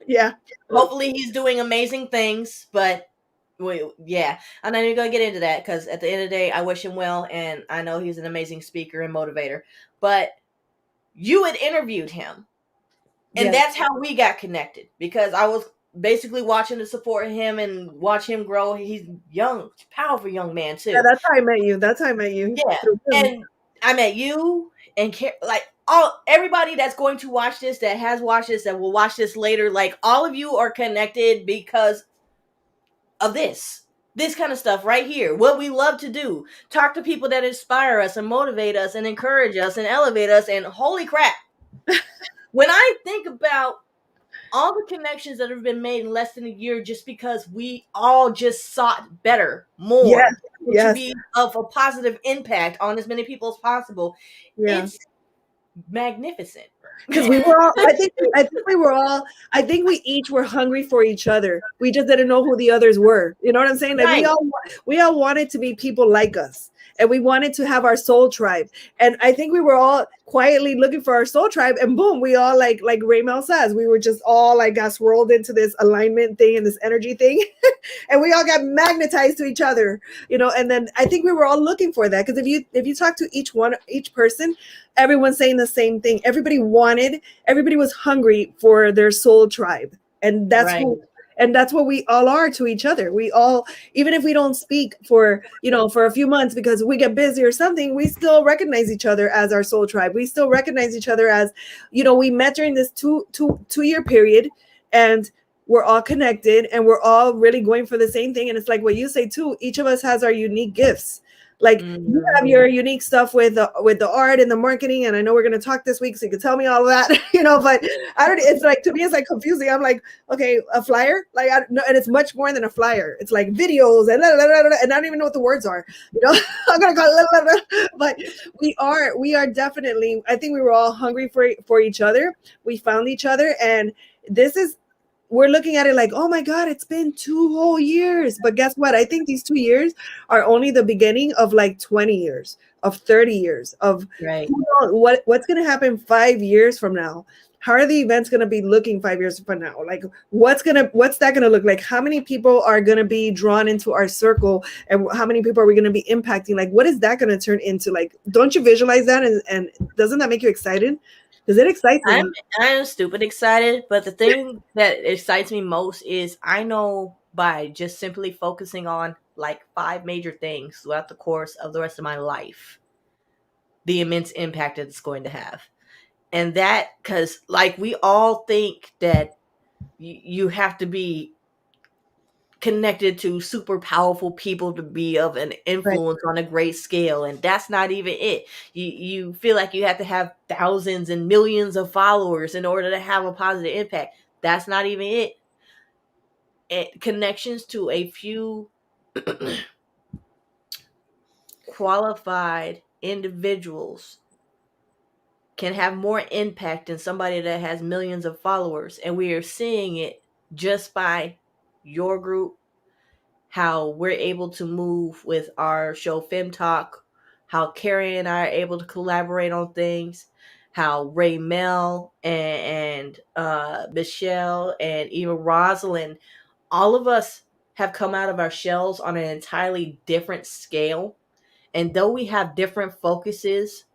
yeah, hopefully he's doing amazing things. But yeah, I'm not even gonna get into that because at the end of the day, I wish him well, and I know he's an amazing speaker and motivator. But you had interviewed him, and yes, that's how we got connected because I was basically watching to support him and watch him grow. He's young, powerful young man yeah. too. That's how I met you. That's how I met you Yeah, through him. and I met you and like all everybody that's going to watch this, that has watched this, that will watch this later. Like all of you are connected because of this kind of stuff right here. What we love to do: talk to people that inspire us and motivate us and encourage us and elevate us. And holy crap, when I think about all the connections that have been made in less than a year just because we all just sought better, Yes, more, to yes, be of a positive impact on as many people as possible. yeah. It's magnificent. Because we were all, I think we were all, I think we each were hungry for each other. We just didn't know who the others were. You know what I'm saying? Like Right. we all wanted to be people like us, and we wanted to have our soul tribe. And I think we were all quietly looking for our soul tribe, and boom, we all like Raymel says, we were just all like got swirled into this alignment thing and this energy thing, and we all got magnetized to each other. And then I think we were all looking for that, because if you talk to each person, everyone's saying the same thing. Everybody was hungry for their soul tribe, and Right. that's what we all are to each other. We all, even if we don't speak for a few months because we get busy or something, we still recognize each other as our soul tribe. We still recognize each other as, we met during this two-year period, and we're all connected, and we're all really going for the same thing. And it's like what you say too, each of us has our unique gifts. Like you have your unique stuff with the art and the marketing, and I know we're going to talk this week, so you can tell me all of that, but I don't. It's like, to me, it's like confusing. I'm like, okay, a flyer, like I no, and it's much more than a flyer. It's like videos and and I don't even know what the words are. I'm gonna call it, but we are definitely. I think we were all hungry for each other. We found each other, and this is. We're looking at it like, oh my God, it's been 2 whole years. But guess what? I think these 2 years are only the beginning of like 20 years, of 30 years, of Right. what's going to happen 5 years from now. How are the events going to be looking 5 years from now? Like, what's that going to look like? How many people are going to be drawn into our circle, and how many people are we going to be impacting? Like, what is that going to turn into? Like, don't you visualize that? And doesn't that make you excited? Because it excites me. I'm stupid excited, but the thing that excites me most is I know by just simply focusing on like 5 major things throughout the course of the rest of my life, the immense impact that it's going to have. And that, because like we all think that you have to be connected to super powerful people to be of an Right. influence on a great scale, and that's not even it. You feel like you have to have thousands and millions of followers in order to have a positive impact. That's not even connections to a few qualified individuals can have more impact than somebody that has millions of followers, and we are seeing it just by your group, how we're able to move with our show Fem Talk, how Carrie and I are able to collaborate on things, how Ray Mel and Michelle and even Rosalind, all of us have come out of our shells on an entirely different scale. And though we have different focuses,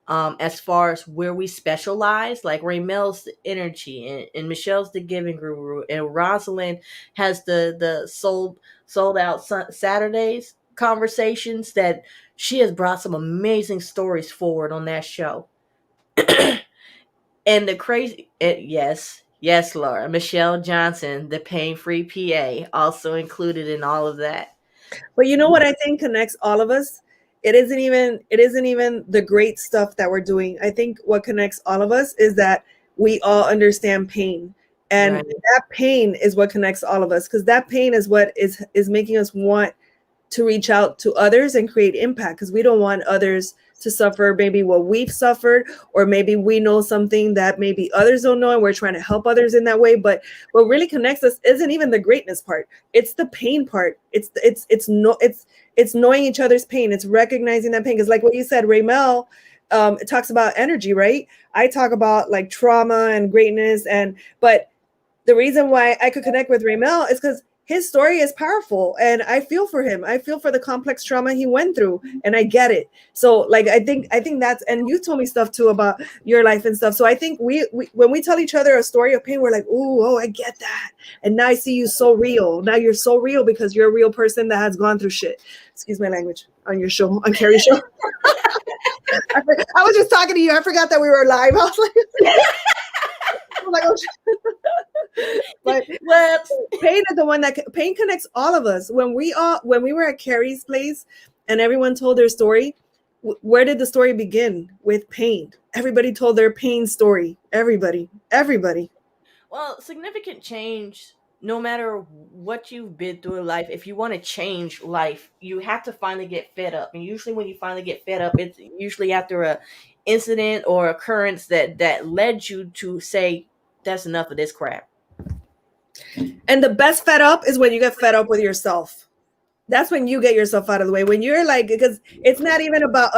as far as where we specialize, like Raymel's the energy, and Michelle's the giving guru, and Rosalind has the sold out Saturdays conversations that she has brought some amazing stories forward on that show. And the crazy, yes, Laura, Michelle Johnson, the pain free PA, also included in all of that. But you know what I think connects all of us? It isn't even the great stuff that we're doing. I think what connects all of us is that we all understand pain. And Right. that pain is what connects all of us, because that pain is what is making us want to reach out to others and create impact, because we don't want others to suffer maybe what we've suffered, or maybe we know something that maybe others don't know and we're trying to help others in that way. But what really connects us isn't even the greatness part. It's the pain part. It's knowing each other's pain. It's recognizing that pain. Because like what you said, Raymel, it talks about energy, right? I talk about like trauma and greatness, but the reason why I could connect with Raymel is because his story is powerful, and I feel for him. I feel for the complex trauma he went through, and I get it. So like I think that's, and you told me stuff too about your life and stuff. So I think we when we tell each other a story of pain, we're like, "Ooh, oh, I get that." And now I see you so real. Now you're so real because you're a real person that has gone through shit. Excuse my language on your show, on Carrie's show. I was just talking to you. I forgot that we were live. I was like, oh shit. But Well, pain is the one that pain connects all of us. When we were at Carrie's place and everyone told their story, where did the story begin? With pain. Everybody told their pain story. Everybody. well, significant change, no matter what you've been through in life, if you want to change life, you have to finally get fed up. And usually when you finally get fed up, it's usually after a incident or occurrence that led you to say, that's enough of this crap. And the best fed up is when you get fed up with yourself. That's when you get yourself out of the way. When you're like, because it's not even about,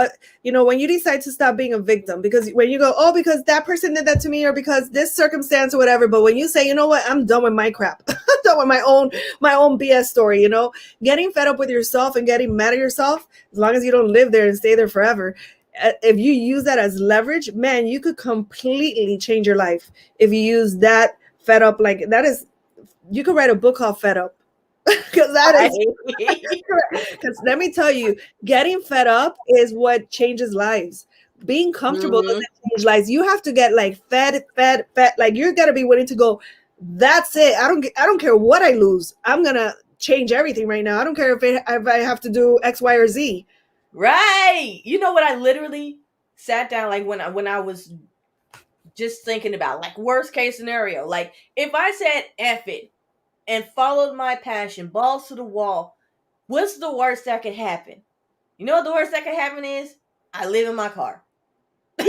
when you decide to stop being a victim, because when you go, oh, because that person did that to me, or because this circumstance or whatever. But when you say, you know what, I'm done with my crap. I'm done with my own BS story, getting fed up with yourself and getting mad at yourself, as long as you don't live there and stay there forever. If you use that as leverage, man, you could completely change your life. If you use that fed up, like that is, you could write a book called Fed Up. Because let me tell you, getting fed up is what changes lives. Being comfortable doesn't change lives. You have to get like fed. Like you got to be willing to go. That's it. I don't care what I lose. I'm gonna change everything right now. I don't care if I have to do X, Y, or Z. Right. You know what? I literally sat down, like when I was just thinking about, like, worst case scenario. Like if I said F it and followed my passion, balls to the wall, what's the worst that could happen? You know what the worst that could happen is? I live in my car. No,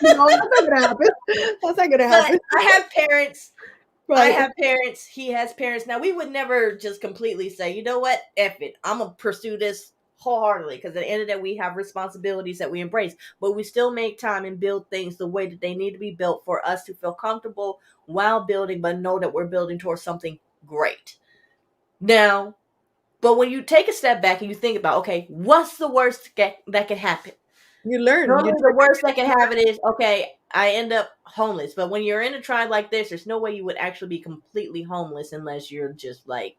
that's not gonna happen. That's not gonna happen. But I have parents. Right. I have parents. He has parents. Now, we would never just completely say, you know what? F it. I'm going to pursue this wholeheartedly, because at the end of the day, we have responsibilities that we embrace. But we still make time and build things the way that they need to be built for us to feel comfortable while building, but know that we're building towards something great. Now, but when you take a step back and you think about, okay, what's the worst that can happen? You learn. Normally, the worst that can happen is, okay, I end up homeless. But when you're in a tribe like this, there's no way you would actually be completely homeless unless you're just like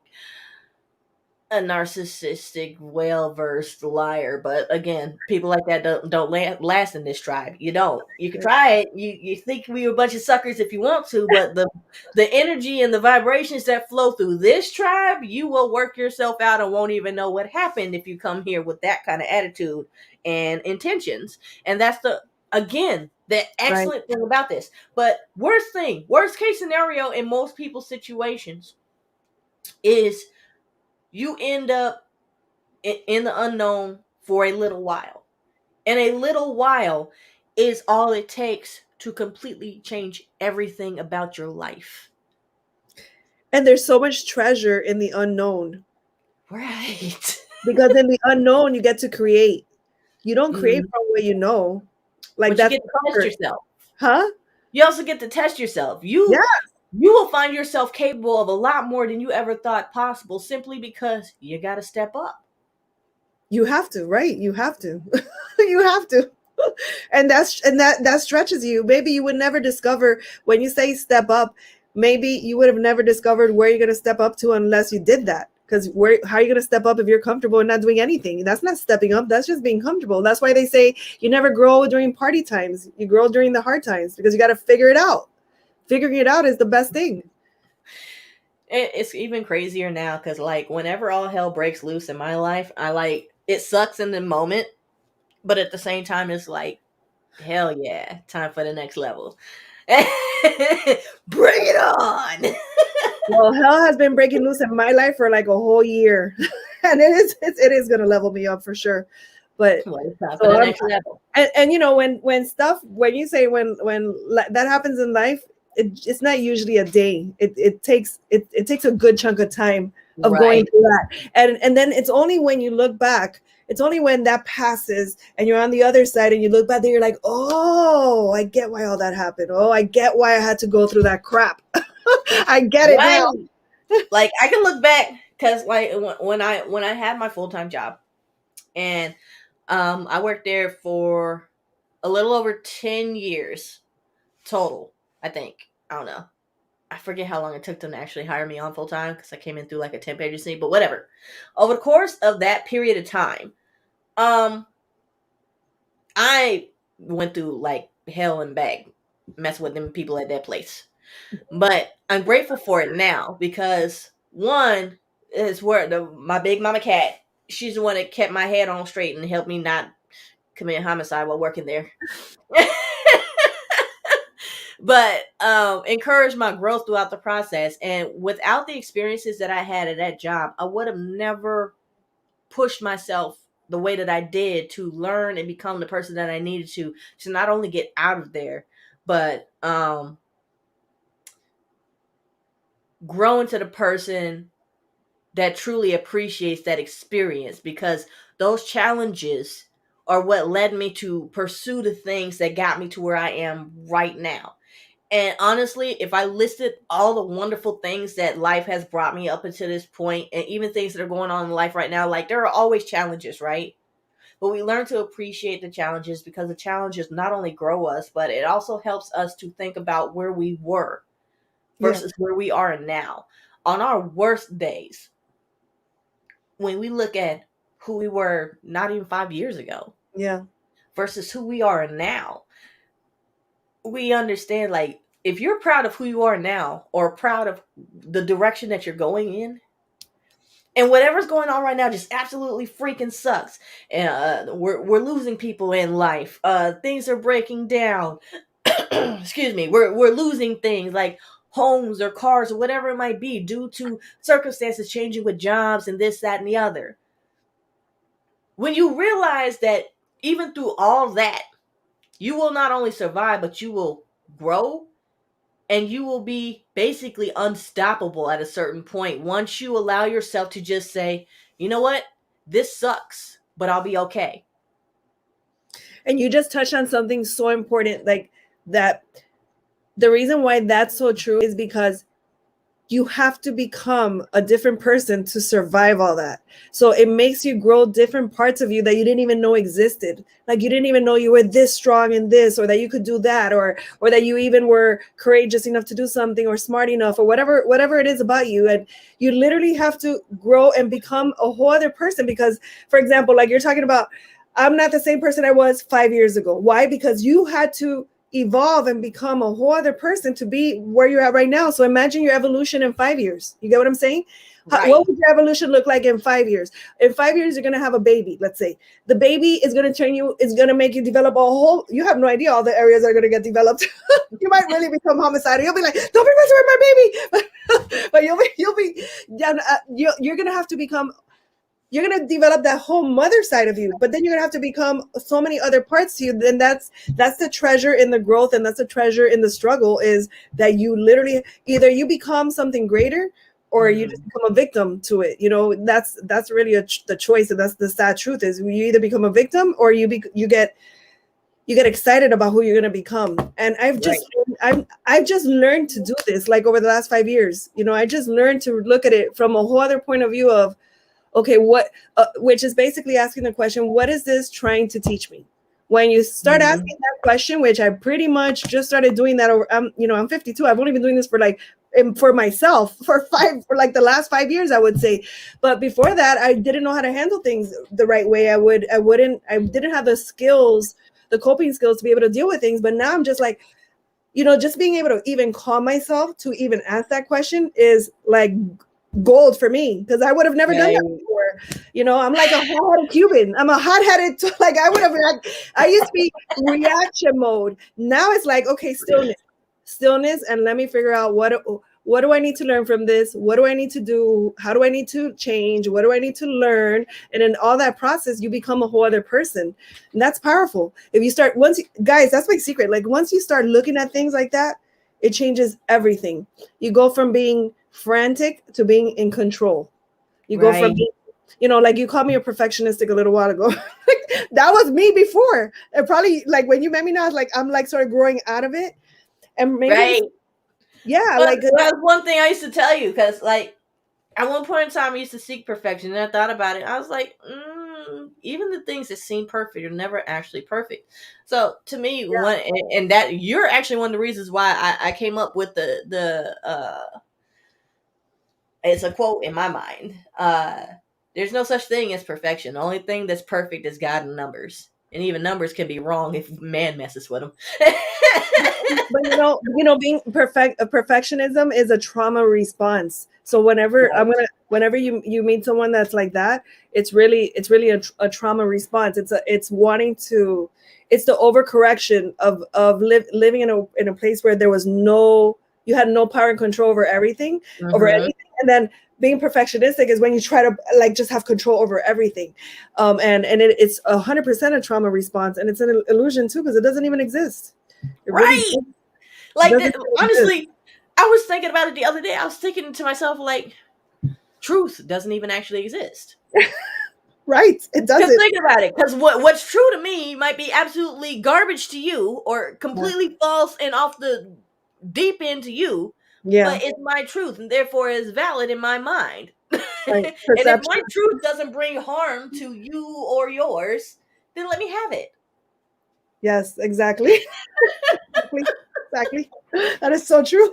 a narcissistic, well-versed liar. But again, people like that don't last in this tribe. You don't. You can try it. You think we're a bunch of suckers if you want to, but the energy and the vibrations that flow through this tribe, you will work yourself out and won't even know what happened if you come here with that kind of attitude and intentions. And that's the excellent thing about this. But worst case scenario in most people's situations is you end up in the unknown for a little while. And a little while is all it takes to completely change everything about your life. And there's so much treasure in the unknown. Right. Because in the unknown, you get to create. You don't create from what you know. Like but that's you get to test yourself. Huh? You also get to test yourself. You will find yourself capable of a lot more than you ever thought possible, simply because you got to step up. You have to, right? You have to. You have to. And that stretches you. Maybe you would never discover, when you say step up, maybe you would have never discovered where you're going to step up to unless you did that. Because how are you going to step up if you're comfortable and not doing anything? That's not stepping up. That's just being comfortable. That's why they say you never grow during party times. You grow during the hard times, because you got to figure it out. Figuring it out is the best thing. It's even crazier now, because like whenever all hell breaks loose in my life, it sucks in the moment, but at the same time it's like, hell yeah, time for the next level. Bring it on. Well, hell has been breaking loose in my life for like a whole year, and it is going to level me up for sure. But Well, it's time for so the I'm, next level. and you know, when you say when that happens in life, it's not usually a day. It takes a good chunk of time of going Right. through that, and then it's only when you look back, it's only when that passes and you're on the other side and you look back, that you're like, oh, I get why all that happened. Oh, I get why I had to go through that crap. I get it now. Right. Like I can look back because like when I had my full time job, and I worked there for a little over 10 years total. I think, I don't know. I forget how long it took them to actually hire me on full time because I came in through like a temp agency, but whatever. Over the course of that period of time, um, I went through like hell and back messing with them people at that place. But I'm grateful for it now because one is where my big mama cat, she's the one that kept my head on straight and helped me not commit homicide while working there. But encouraged my growth throughout the process. And without the experiences that I had at that job, I would have never pushed myself the way that I did to learn and become the person that I needed to not only get out of there, but grow into the person that truly appreciates that experience, because those challenges are what led me to pursue the things that got me to where I am right now. And honestly, if I listed all the wonderful things that life has brought me up until this point, and even things that are going on in life right now, like there are always challenges, right? But we learn to appreciate the challenges because the challenges not only grow us, but it also helps us to think about where we were Yeah, versus where we are now. On our worst days, when we look at who we were not even 5 years ago yeah. versus who we are now, we understand like if you're proud of who you are now or proud of the direction that you're going in, and whatever's going on right now just absolutely freaking sucks, and we're losing people in life, things are breaking down. Excuse me, we're losing things like homes or cars or whatever it might be due to circumstances changing with jobs and this, that, and the other. When you realize that even through all that, you will not only survive, but you will grow, and you will be basically unstoppable at a certain point once you allow yourself to just say, you know what, this sucks, but I'll be okay. And you just touched on something so important, like that. The reason why that's so true is because you have to become a different person to survive all that. So it makes you grow different parts of you that you didn't even know existed. Like you didn't even know you were this strong in this, or that you could do that, or that you even were courageous enough to do something, or smart enough, or whatever it is about you. And you literally have to grow and become a whole other person. Because, for example, like you're talking about, I'm not the same person I was 5 years ago. Why? Because you had to evolve and become a whole other person to be where you're at right now. So imagine your evolution in 5 years. You get what I'm saying? Right. What would your evolution look like in 5 years? In 5 years, you're going to have a baby. Let's say the baby is going to turn you, is going to make you develop a whole, you have no idea all the areas that are going to get developed. You might really become homicidal. You'll be like, don't be messing with my baby. But you're going to have to become, you're going to develop that whole mother side of you, but then you're going to have to become so many other parts to you. Then that's the treasure in the growth, and that's the treasure in the struggle, is that you literally, either you become something greater, or you just Mm-hmm. become a victim to it. That's really the choice, and that's the sad truth, is you either become a victim, or you get excited about who you're going to become. And Right. I've just learned to do this, like over the last 5 years. I just learned to look at it from a whole other point of view of, okay, what, which is basically asking the question, what is this trying to teach me? When you start Mm-hmm. asking that question, which I pretty much just started doing that over, I'm 52. I've only been doing this for like, for myself for like the last 5 years, I would say. But before that, I didn't know how to handle things the right way. I didn't have the skills, the coping skills to be able to deal with things. But now I'm just like, just being able to even calm myself to even ask that question is like gold for me, because I would have never done Right. that before. I'm like a hot-headed Cuban. I'm a hot-headed, like I would have like, I used to be reaction mode. Now it's like, okay, stillness, and let me figure out what do I need to learn from this? What do I need to do? How do I need to change? What do I need to learn? And in all that process, you become a whole other person. And that's powerful. If you start guys, that's my secret. Like once you start looking at things like that, it changes everything. You go from being frantic to being in control. You go from Right. being, like you called me a perfectionistic a little while ago. That was me before. And probably like when you met me now, it's like I'm like sort of growing out of it. And maybe Right. yeah, Well, like that's one thing I used to tell you, because like at one point in time, I used to seek perfection, and I thought about it. I was like, even the things that seem perfect are never actually perfect. So to me, yeah, one and that you're actually one of the reasons why I came up with the it's a quote in my mind. There's no such thing as perfection. The only thing that's perfect is God and numbers, and even numbers can be wrong if man messes with them. but being perfectionism is a trauma response. So whenever you meet someone that's like that, it's really a trauma response. It's wanting to, it's the overcorrection of living in a place where you had no power and control over Mm-hmm. anything, and then being perfectionistic is when you try to like just have control over everything. It's 100% a trauma response, and it's an illusion too because it doesn't even exist. It really Right. Like doesn't exist. honestly, I was thinking about it the other day. I was thinking to myself, like, truth doesn't even actually exist. Right. It Because doesn't. think about it. Because what's true to me might be absolutely garbage to you, or Yeah. completely false and off the deep end to you. Yeah. But it's my truth, and therefore is valid in my mind. And Right. if my Perception. truth doesn't bring harm to you or yours, then let me have it. Yes, exactly. Exactly. Exactly. That is so true.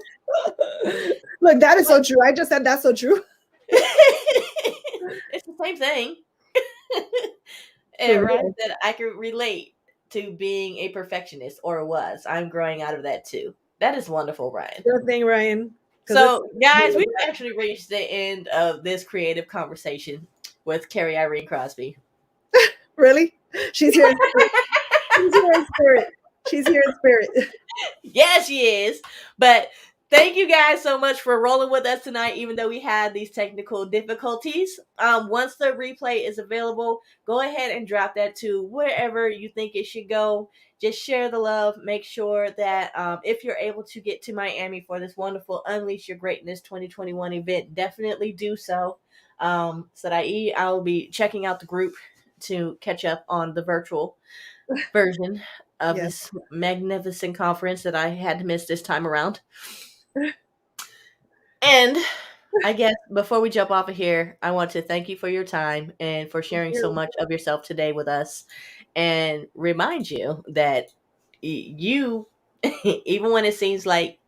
Look, that is But so true. I just said that's so true. it's the same thing. For And Ryan real. said I could relate to being a perfectionist, or was. I'm growing out of that too. That is wonderful, Ryan. Real thing, Ryan. Because it's So, guys, we've actually reached the end of this creative conversation with Carrie Irene Crosby. really. She's here in spirit. She's here in spirit. She's here in spirit. Yeah, she is. But thank you guys so much for rolling with us tonight, even though we had these technical difficulties. Once the replay is available, go ahead and drop that to wherever you think it should go. Just share the love. Make sure that if you're able to get to Miami for this wonderful Unleash Your Greatness 2021 event, definitely do so. Sarai, I'll be checking out the group to catch up on the virtual version of Yes. this magnificent conference that I had to miss this time around. And I guess before we jump off of here, I want to thank you for your time and for sharing so much of yourself today with us, and remind you that you, even when it seems like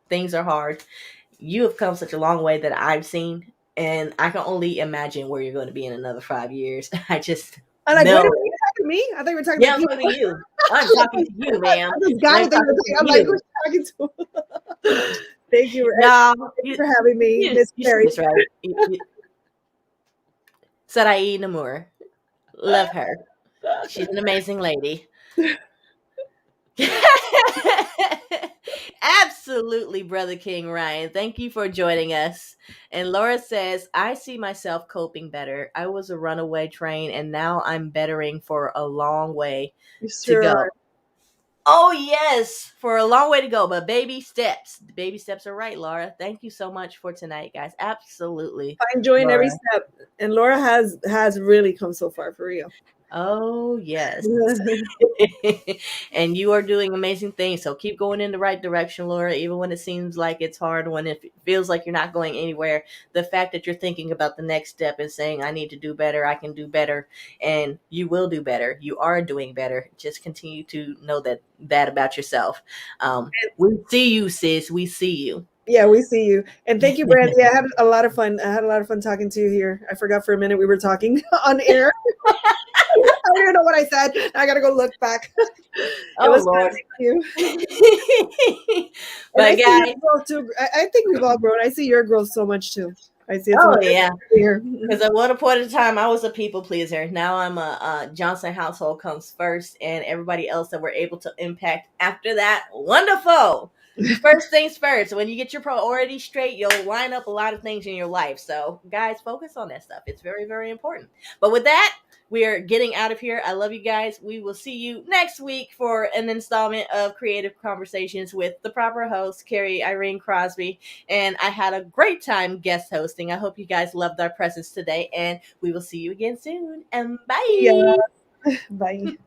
things are hard, you have come such a long way that I've seen, and I can only imagine where you're going to be in another 5 years. I just I'm like, wait a know minute, it. you talking to me? I thought you were talking Yeah, about I'm people. talking to you. I'm talking to you, ma'am. I just got I'm it. They were talking talking. to I'm like, you. who's talking to? Thank you. Y'all, Thank you for having me, Miss you see Perry. this, right? Sarai Nammur. Love her. She's an amazing lady. Absolutely, Brother King Ryan. Thank you for joining us. And Laura says, I see myself coping better. I was a runaway train, and now I'm bettering for a long way You to sure are. go. Oh, yes, for a long way to go, but baby steps. Baby steps are right, Laura. Thank you so much for tonight, guys. Absolutely, I'm enjoying every Laura. step. And Laura has really come so far for real. Oh, yes. And you are doing amazing things. So keep going in the right direction, Laura, even when it seems like it's hard, when it feels like you're not going anywhere. The fact that you're thinking about the next step and saying, I need to do better, I can do better, and you will do better. You are doing better. Just continue to know that about yourself. We see you, sis. We see you. Yeah, we see you. And thank you, Brandy. I had a lot of fun. I had a lot of fun talking to you here. I forgot for a minute we were talking on air. I don't even know what I said. I gotta go look back. It Oh, was fun. Lord. Thank you. And I But, see your guys, growth too. I think we've all grown. I see your growth so much too. I see it so oh, much yeah. here. Because at one point in time, I was a people pleaser. Now I'm a Johnson household comes first, and everybody else that we're able to impact after that. Wonderful. First things first. When you get your priorities straight, you'll line up a lot of things in your life. So, guys, focus on that stuff. It's very, very important. But with that, we are getting out of here. I love you guys. We will see you next week for an installment of Creative Conversations with the proper host, Carrie Irene Crosby. And I had a great time guest hosting. I hope you guys loved our presence today. And we will see you again soon. And Yeah. bye. Bye.